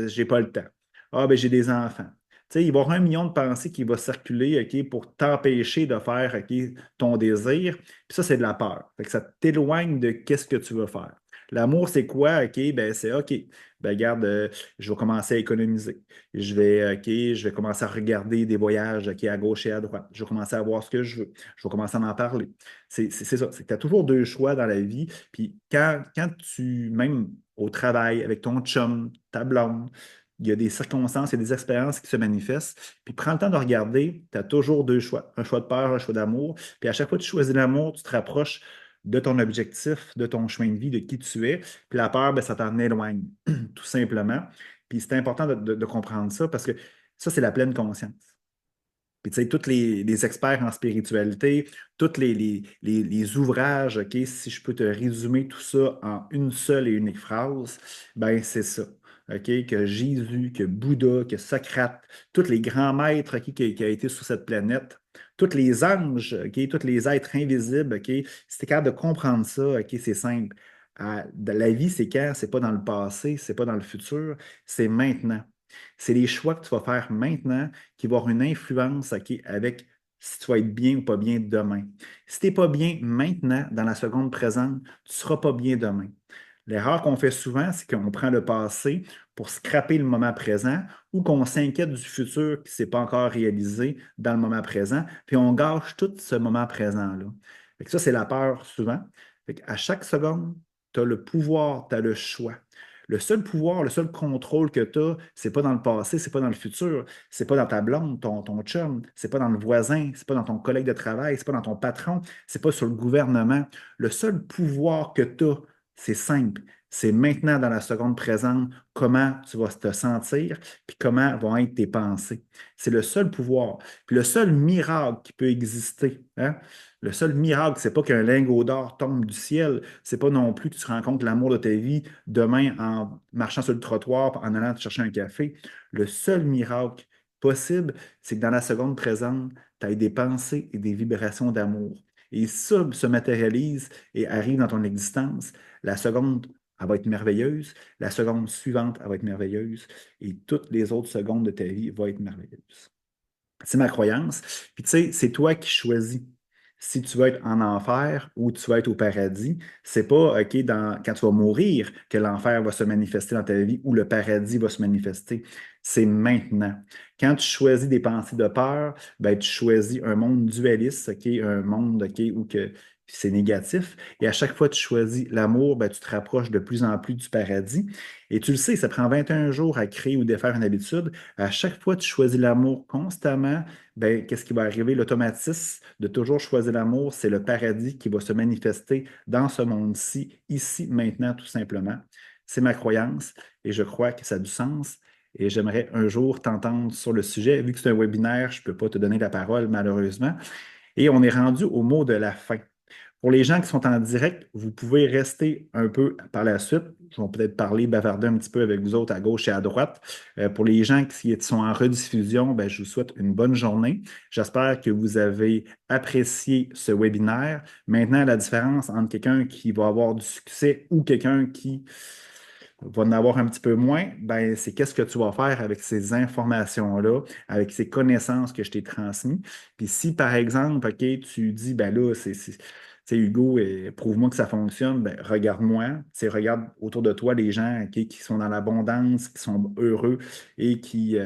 Speaker 1: j'ai pas le temps. Ah, ben j'ai des enfants. Tu sais, il va y avoir 1 million de pensées qui va circuler, OK, pour t'empêcher de faire, OK, ton désir. Puis ça, c'est de la peur. Fait que ça t'éloigne de qu'est-ce que tu veux faire. L'amour, c'est quoi? OK, ben c'est OK. Ben regarde, je vais commencer à économiser. OK, je vais commencer à regarder des voyages, OK, à gauche et à droite. Je vais commencer à voir ce que je veux. Je vais commencer à en parler. C'est ça. C'est que tu as toujours deux choix dans la vie. Puis quand même au travail, avec ton chum, ta blonde, il y a des circonstances, il y a des expériences qui se manifestent. Puis prends le temps de regarder, tu as toujours deux choix. Un choix de peur, un choix d'amour. Puis à chaque fois que tu choisis l'amour, tu te rapproches de ton objectif, de ton chemin de vie, de qui tu es. Puis la peur, ben, ça t'en éloigne, tout simplement. Puis c'est important de comprendre ça parce que ça, c'est la pleine conscience. Puis, tu sais, tous les experts en spiritualité, tous les ouvrages, OK, si je peux te résumer tout ça en une seule et unique phrase, ben c'est ça. OK, que Jésus, que Bouddha, que Socrate, tous les grands maîtres OK, qui ont été sur cette planète, tous les anges, OK, tous les êtres invisibles, OK, si tu es capable de comprendre ça, OK, c'est simple. La vie, c'est quand? C'est pas dans le passé, c'est pas dans le futur, c'est maintenant. C'est les choix que tu vas faire maintenant qui vont avoir une influence OK, avec si tu vas être bien ou pas bien demain. Si tu n'es pas bien maintenant, dans la seconde présente, tu ne seras pas bien demain. L'erreur qu'on fait souvent, c'est qu'on prend le passé pour scraper le moment présent ou qu'on s'inquiète du futur qui ne s'est pas encore réalisé dans le moment présent, puis on gâche tout ce moment présent-là. Fait que ça, c'est la peur souvent. À chaque seconde, tu as le pouvoir, tu as le choix. Le seul pouvoir, le seul contrôle que tu as, c'est pas dans le passé, c'est pas dans le futur, c'est pas dans ta blonde, ton chum, c'est pas dans le voisin, c'est pas dans ton collègue de travail, c'est pas dans ton patron, c'est pas sur le gouvernement. Le seul pouvoir que tu as, c'est simple. C'est maintenant dans la seconde présente comment tu vas te sentir, puis comment vont être tes pensées. C'est le seul pouvoir. Puis le seul miracle qui peut exister, hein, le seul miracle, c'est pas qu'un lingot d'or tombe du ciel, c'est pas non plus que tu rencontres l'amour de ta vie demain en marchant sur le trottoir, en allant te chercher un café. Le seul miracle possible, c'est que dans la seconde présente, tu as des pensées et des vibrations d'amour. Et ça se matérialise et arrive dans ton existence. La seconde, elle va être merveilleuse. La seconde suivante, elle va être merveilleuse. Et toutes les autres secondes de ta vie vont être merveilleuses. C'est ma croyance. Puis tu sais, c'est toi qui choisis si tu vas être en enfer ou tu vas être au paradis. C'est pas, OK, quand tu vas mourir que l'enfer va se manifester dans ta vie ou le paradis va se manifester. C'est maintenant. Quand tu choisis des pensées de peur, ben, tu choisis un monde dualiste, OK, un monde, OK, où que c'est négatif. Et à chaque fois que tu choisis l'amour, ben, tu te rapproches de plus en plus du paradis. Et tu le sais, ça prend 21 jours à créer ou défaire une habitude. À chaque fois que tu choisis l'amour constamment, ben, qu'est-ce qui va arriver? L'automatisme de toujours choisir l'amour, c'est le paradis qui va se manifester dans ce monde-ci, ici, maintenant, tout simplement. C'est ma croyance et je crois que ça a du sens. Et j'aimerais un jour t'entendre sur le sujet. Vu que c'est un webinaire, je ne peux pas te donner la parole, malheureusement. Et on est rendu au mot de la fin. Pour les gens qui sont en direct, vous pouvez rester un peu par la suite. Je vais peut-être parler, bavarder un petit peu avec vous autres à gauche et à droite. Pour les gens qui sont en rediffusion, ben, je vous souhaite une bonne journée. J'espère que vous avez apprécié ce webinaire. Maintenant, la différence entre quelqu'un qui va avoir du succès ou quelqu'un qui va en avoir un petit peu moins, ben, c'est qu'est-ce que tu vas faire avec ces informations-là, avec ces connaissances que je t'ai transmises. Puis si, par exemple, OK, tu dis, ben là, tu sais, Hugo, prouve-moi que ça fonctionne, ben, regarde-moi, regarde autour de toi les gens OK, qui sont dans l'abondance, qui sont heureux et qui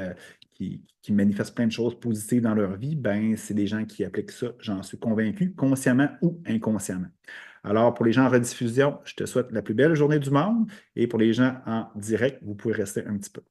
Speaker 1: manifestent plein de choses positives dans leur vie, ben, c'est des gens qui appliquent ça, j'en suis convaincu, consciemment ou inconsciemment. Alors, pour les gens en rediffusion, je te souhaite la plus belle journée du monde et pour les gens en direct, vous pouvez rester un petit peu.